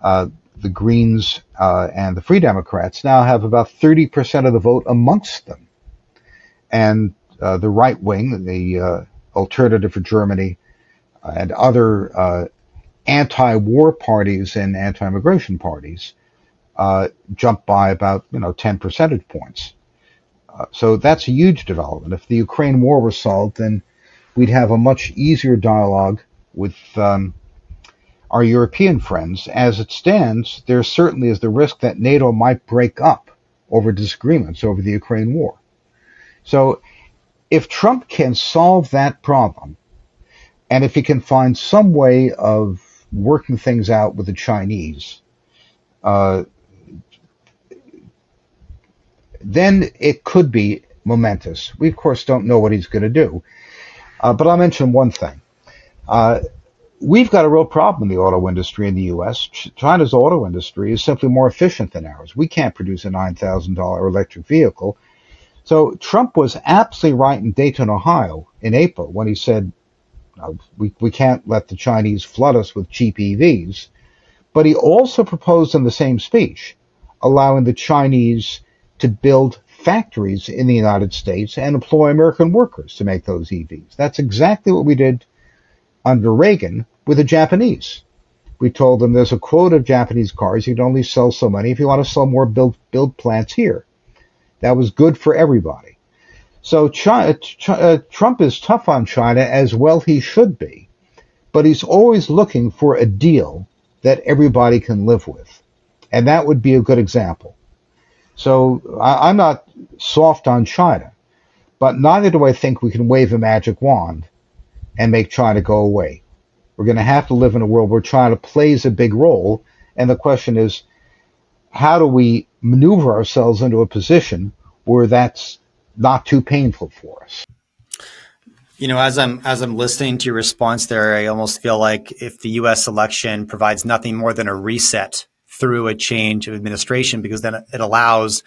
The Greens and the Free Democrats now have about 30% of the vote amongst them. And the right wing, the Alternative for Germany, and other anti-war parties and anti-immigration parties jumped by about 10 percentage points. So that's a huge development. If the Ukraine war was solved, then we'd have a much easier dialogue with our European friends. As it stands, there certainly is the risk that NATO might break up over disagreements over the Ukraine war. So if Trump can solve that problem, and if he can find some way of working things out with the Chinese, then it could be momentous. We, of course, don't know what he's going to do. But I'll mention one thing. We've got a real problem in the auto industry in the U.S. China's auto industry is simply more efficient than ours. We can't produce a $9,000 electric vehicle. So Trump was absolutely right in Dayton, Ohio in April when he said, we can't let the Chinese flood us with cheap EVs. But he also proposed in the same speech allowing the Chinese to build factories in the United States and employ American workers to make those EVs. That's exactly what we did under Reagan with the Japanese. We told them there's a quota of Japanese cars. You can only sell so many. If you want to sell more, build plants here. That was good for everybody. So Trump is tough on China, as well he should be. But he's always looking for a deal that everybody can live with. And that would be a good example. So I'm not soft on China, but neither do I think we can wave a magic wand and make China go away. We're going to have to live in a world where China plays a big role, and the question is, how do we maneuver ourselves into a position where that's not too painful for us? As I'm listening to your response there, I almost feel like if the U.S. election provides nothing more than a reset through a change of administration, because then it allows,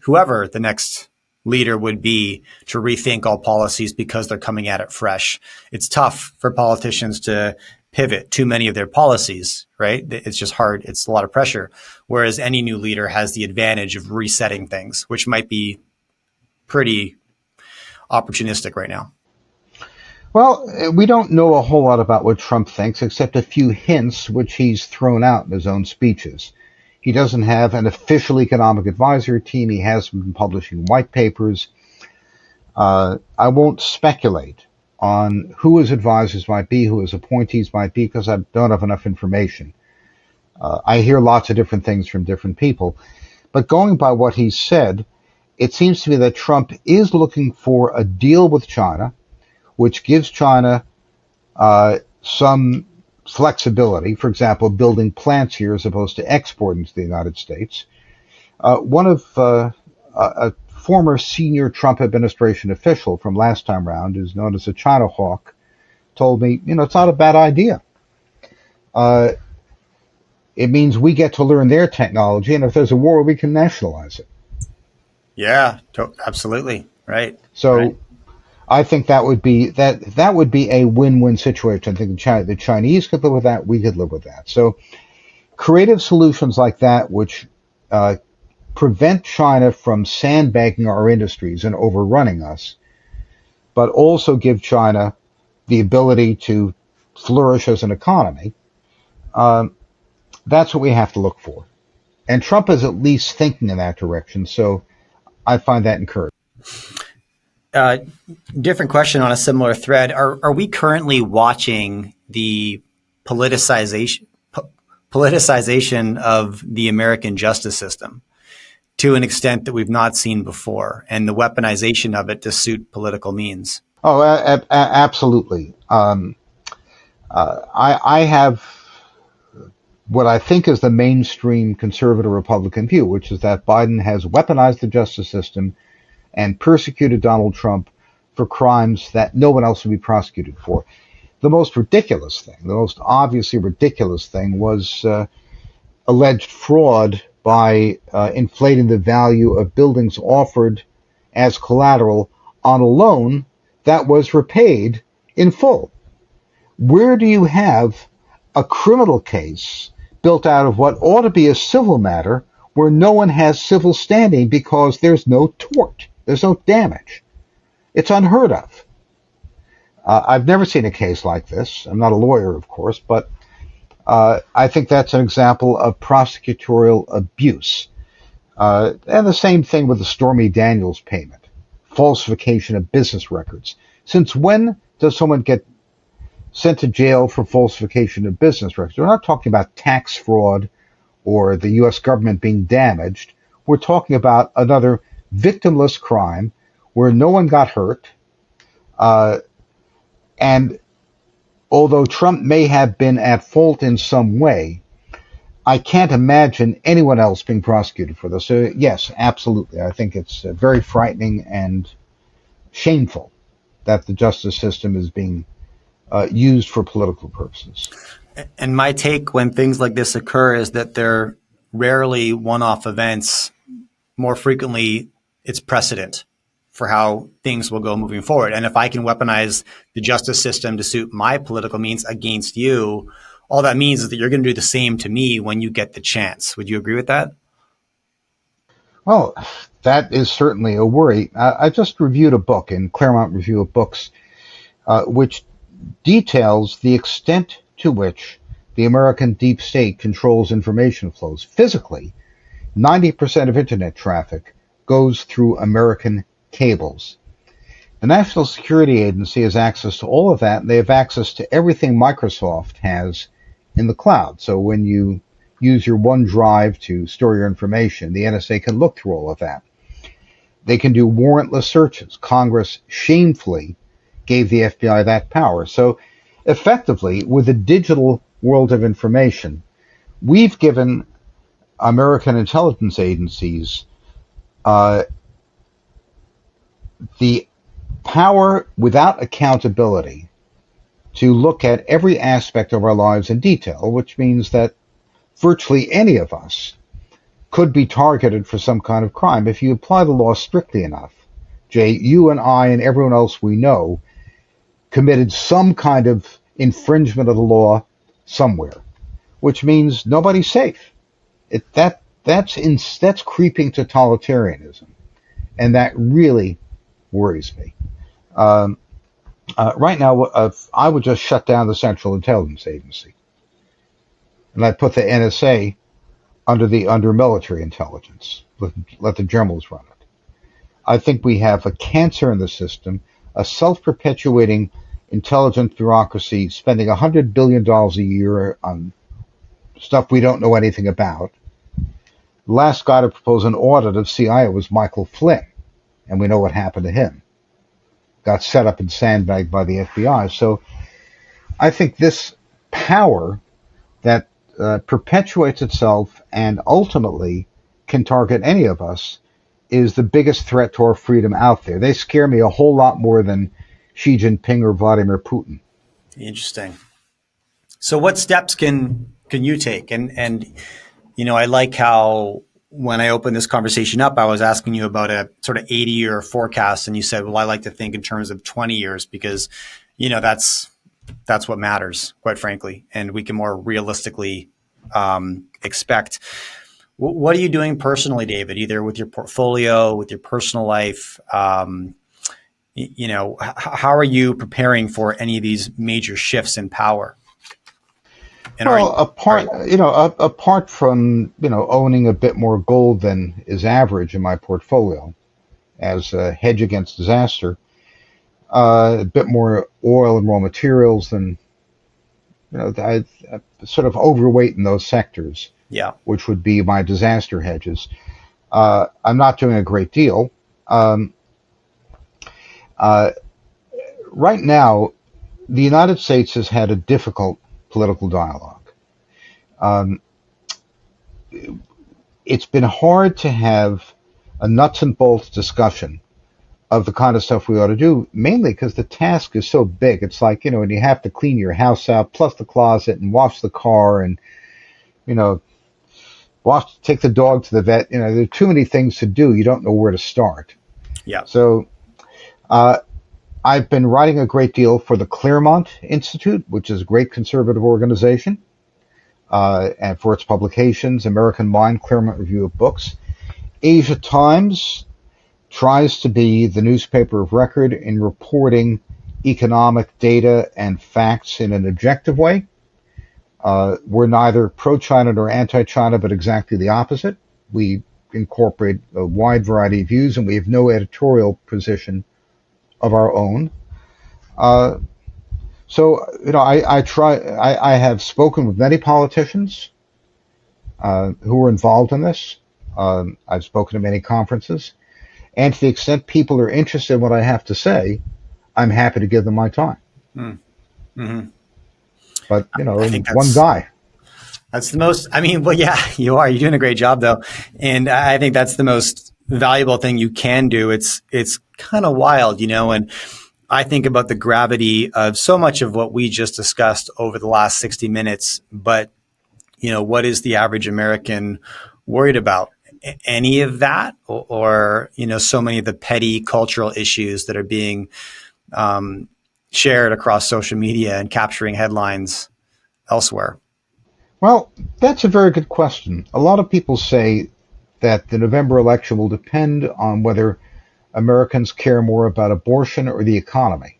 whoever the next leader would be, to rethink all policies because they're coming at it fresh. It's tough for politicians to pivot too many of their policies, right? It's just hard. It's a lot of pressure. Whereas any new leader has the advantage of resetting things, which might be pretty opportunistic right now. Well, we don't know a whole lot about what Trump thinks, except a few hints which he's thrown out in his own speeches. He doesn't have an official economic advisory team. He hasn't been publishing white papers. I won't speculate on who his advisors might be, who his appointees might be, because I don't have enough information. I hear lots of different things from different people. But going by what he said, it seems to me that Trump is looking for a deal with China, which gives China some flexibility, for example, building plants here as opposed to exporting to the United States. One of a former senior Trump administration official from last time round, who's known as a China hawk, told me, it's not a bad idea. It means we get to learn their technology, and if there's a war, we can nationalize it. Yeah, absolutely. Right. So right. I think that would be a win-win situation. I think the Chinese could live with that. We could live with that. So creative solutions like that, which prevent China from sandbagging our industries and overrunning us, but also give China the ability to flourish as an economy, that's what we have to look for. And Trump is at least thinking in that direction. So I find that encouraging. Different question on a similar thread. Are we currently watching the politicization of the American justice system to an extent that we've not seen before, and the weaponization of it to suit political means? Oh, absolutely. I have what I think is the mainstream conservative Republican view, which is that Biden has weaponized the justice system and persecuted Donald Trump for crimes that no one else would be prosecuted for. The most ridiculous thing, the most obviously ridiculous thing, was alleged fraud by inflating the value of buildings offered as collateral on a loan that was repaid in full. Where do you have a criminal case built out of what ought to be a civil matter where no one has civil standing because there's no tort, there's no damage. It's unheard of. I've never seen a case like this. I'm not a lawyer, of course, but I think that's an example of prosecutorial abuse. And the same thing with the Stormy Daniels payment, falsification of business records. Since when does someone get sent to jail for falsification of business records? We're not talking about tax fraud or the U.S. government being damaged. We're talking about another victimless crime where no one got hurt. And although Trump may have been at fault in some way, I can't imagine anyone else being prosecuted for this. So yes, absolutely. I think it's very frightening and shameful that the justice system is being used for political purposes. And my take when things like this occur is that they're rarely one-off events. More frequently, it's precedent for how things will go moving forward. And if I can weaponize the justice system to suit my political means against you, all that means is that you're going to do the same to me when you get the chance. Would you agree with that? Well, that is certainly a worry. I just reviewed a book in Claremont Review of Books, which details the extent to which the American deep state controls information flows. Physically, 90% of internet traffic goes through American cables. The National Security Agency has access to all of that, and they have access to everything Microsoft has in the cloud. So when you use your OneDrive to store your information, the NSA can look through all of that. They can do warrantless searches. Congress shamefully gave the FBI that power. So effectively, with the digital world of information, we've given American intelligence agencies the power without accountability to look at every aspect of our lives in detail, which means that virtually any of us could be targeted for some kind of crime. If you apply the law strictly enough, Jay, you and I and everyone else we know committed some kind of infringement of the law somewhere, which means nobody's safe. That's creeping totalitarianism, and that really worries me. Right now, I would just shut down the Central Intelligence Agency, and I'd put the NSA under military intelligence. Let the generals run it. I think we have a cancer in the system, a self-perpetuating intelligence bureaucracy spending $100 billion a year on stuff we don't know anything about. The last guy to propose an audit of CIA was Michael Flynn, and we know what happened to him. Got set up and sandbagged by the FBI. So I think this power that perpetuates itself and ultimately can target any of us is the biggest threat to our freedom out there. They scare me a whole lot more than Xi Jinping or Vladimir Putin. Interesting. So what steps can you take? And I like how when I opened this conversation up, I was asking you about a sort of 80-year forecast, and you said, well, I like to think in terms of 20 years because, that's what matters, quite frankly, and we can more realistically expect. What are you doing personally, David, either with your portfolio, with your personal life? How are you preparing for any of these major shifts in power? And apart from owning a bit more gold than is average in my portfolio as a hedge against disaster, a bit more oil and raw materials than I'm sort of overweight in those sectors. Yeah, which would be my disaster hedges. I'm not doing a great deal. Right now, the United States has had a difficult political dialogue. It's been hard to have a nuts and bolts discussion of the kind of stuff we ought to do, mainly because the task is so big. It's like, and you have to clean your house out, plus the closet, and wash the car, and, take the dog to the vet. There are too many things to do. You don't know where to start. Yeah. So I've been writing a great deal for the Claremont Institute, which is a great conservative organization. and for its publications, American Mind, Claremont Review of Books. Asia Times tries to be the newspaper of record in reporting economic data and facts in an objective way. We're neither pro-China nor anti-China, but exactly the opposite. We incorporate a wide variety of views, and we have no editorial position of our own. I have spoken with many politicians who are involved in this. I've spoken to many conferences, and to the extent people are interested in what I have to say, I'm happy to give them my time. Mm-hmm. But I think one guy. That's the most. I mean, well, yeah, you are. You're doing a great job, though, and I think that's the most valuable thing you can do. It's kind of wild, and I think about the gravity of so much of what we just discussed over the last 60 minutes. But what is the average American worried about? Any of that, or so many of the petty cultural issues that are being shared across social media and capturing headlines elsewhere? Well, that's a very good question. A lot of people say that the November election will depend on whether Americans care more about abortion or the economy.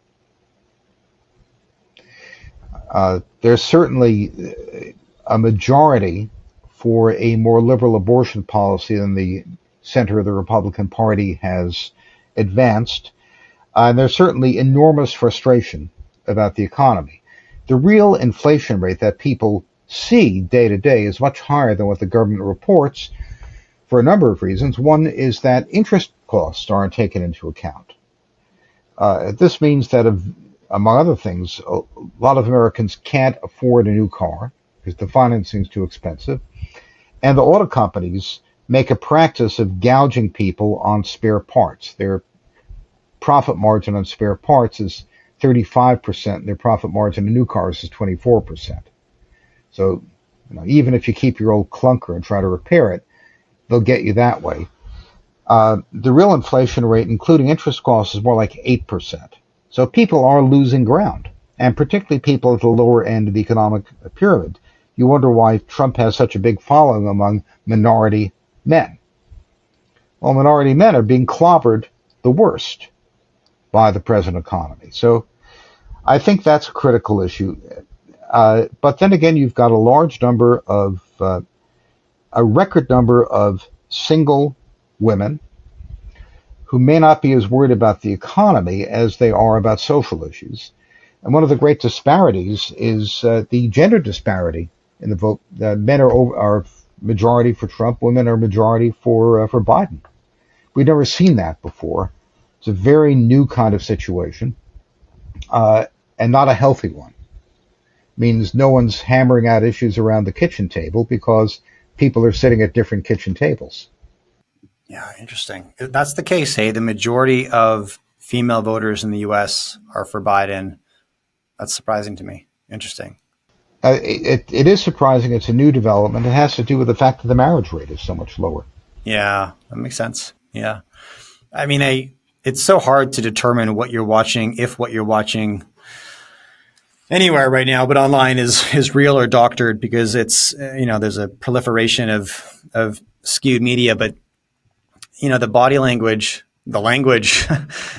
There's certainly a majority for a more liberal abortion policy than the center of the Republican Party has advanced. And there's certainly enormous frustration about the economy. The real inflation rate that people see day to day is much higher than what the government reports for a number of reasons. One is that interest costs aren't taken into account. This means that, among other things, a lot of Americans can't afford a new car because the financing is too expensive. And the auto companies make a practice of gouging people on spare parts. Their profit margin on spare parts is 35%, and their profit margin on new cars is 24%. So, even if you keep your old clunker and try to repair it, they'll get you that way. The real inflation rate, including interest costs, is more like 8%. So people are losing ground, and particularly people at the lower end of the economic pyramid. You wonder why Trump has such a big following among minority men. Well, minority men are being clobbered the worst by the present economy. So I think that's a critical issue. But then again, you've got a record number of single women who may not be as worried about the economy as they are about social issues. And one of the great disparities is the gender disparity in the vote. Men are majority for Trump, women are majority for Biden. We've never seen that before. It's a very new kind of situation, and not a healthy one. Means no one's hammering out issues around the kitchen table because people are sitting at different kitchen tables. Yeah, interesting. If that's the case, hey, the majority of female voters in the U.S. are for Biden. That's surprising to me. Interesting. It is surprising. It's a new development. It has to do with the fact that the marriage rate is so much lower. Yeah, that makes sense. Yeah. I mean, it's so hard to determine what you're watching, if what you're watching anywhere right now, but online is real or doctored, because it's, there's a proliferation of skewed media, but the body language, the language,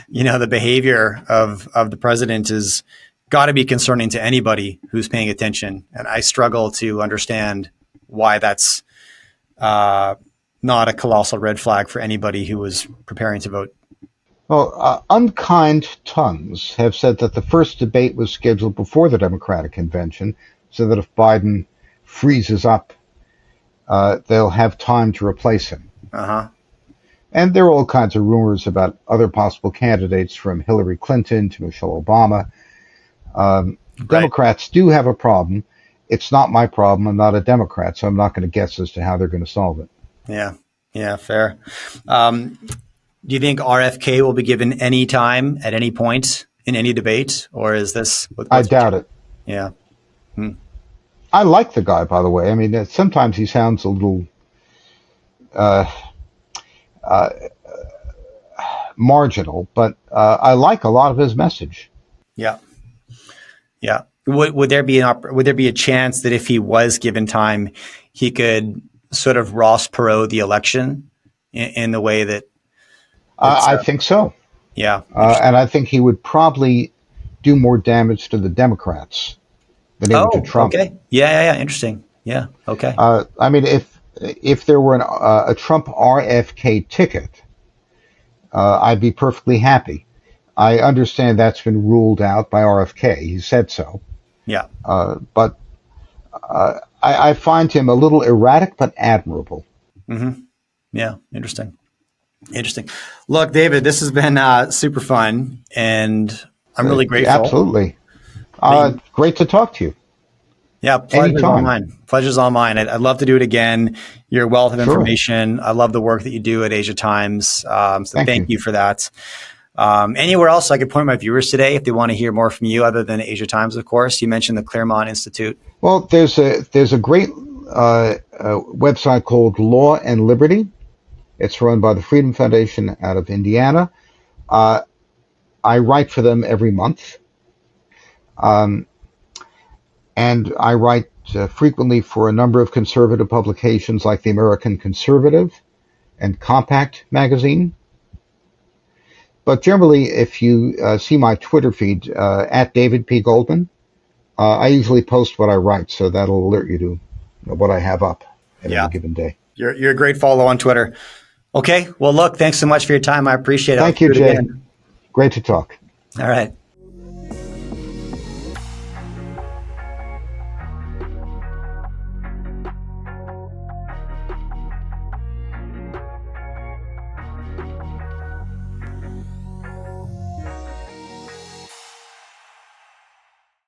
the behavior of the president is got to be concerning to anybody who's paying attention. And I struggle to understand why that's not a colossal red flag for anybody who was preparing to vote. Well, unkind tongues have said that the first debate was scheduled before the Democratic convention so that if Biden freezes up, they'll have time to replace him. Uh-huh. And there are all kinds of rumors about other possible candidates, from Hillary Clinton to Michelle Obama. Right. Democrats do have a problem. It's not my problem. I'm not a Democrat, so I'm not going to guess as to how they're going to solve it. Yeah, fair. Do you think RFK will be given any time at any point in any debate, or is this? I doubt it. Yeah. I like the guy, by the way. I mean, sometimes he sounds a little marginal, but I like a lot of his message. Yeah. would there be would there be a chance that if he was given time, he could sort of Ross Perot the election in the way that I think so. yeah, And I think he would probably do more damage to the Democrats than he would to oh, Trump. okay. Yeah. Interesting. Yeah. Okay. I mean, if there were a Trump RFK ticket, I'd be perfectly happy. I understand that's been ruled out by RFK. He said so. Yeah. But I find him a little erratic, but admirable. Mm-hmm. Yeah. Interesting. Look, David, this has been super fun, and I'm really grateful. Absolutely. Great to talk to you. Yeah, pleasure's all Anytime. mine. Pleasure's all mine. I'd love to do it again. Your wealth of Sure. information. I love the work that you do at Asia Times. So thank you for that. Anywhere else I could point my viewers today if they want to hear more from you other than Asia Times, of course? You mentioned the Claremont Institute. Well, there's a great website called Law and Liberty. It's run by the Freedom Foundation out of Indiana. I write for them every month. And I write frequently for a number of conservative publications like the American Conservative and Compact magazine. But generally, if you see my Twitter feed, at David P. Goldman, I usually post what I write, so that'll alert you to what I have up at any given day. You're a great follow on Twitter. Okay. Well, look, thanks so much for your time. I appreciate it. Thank you, Jay. Great to talk. All right.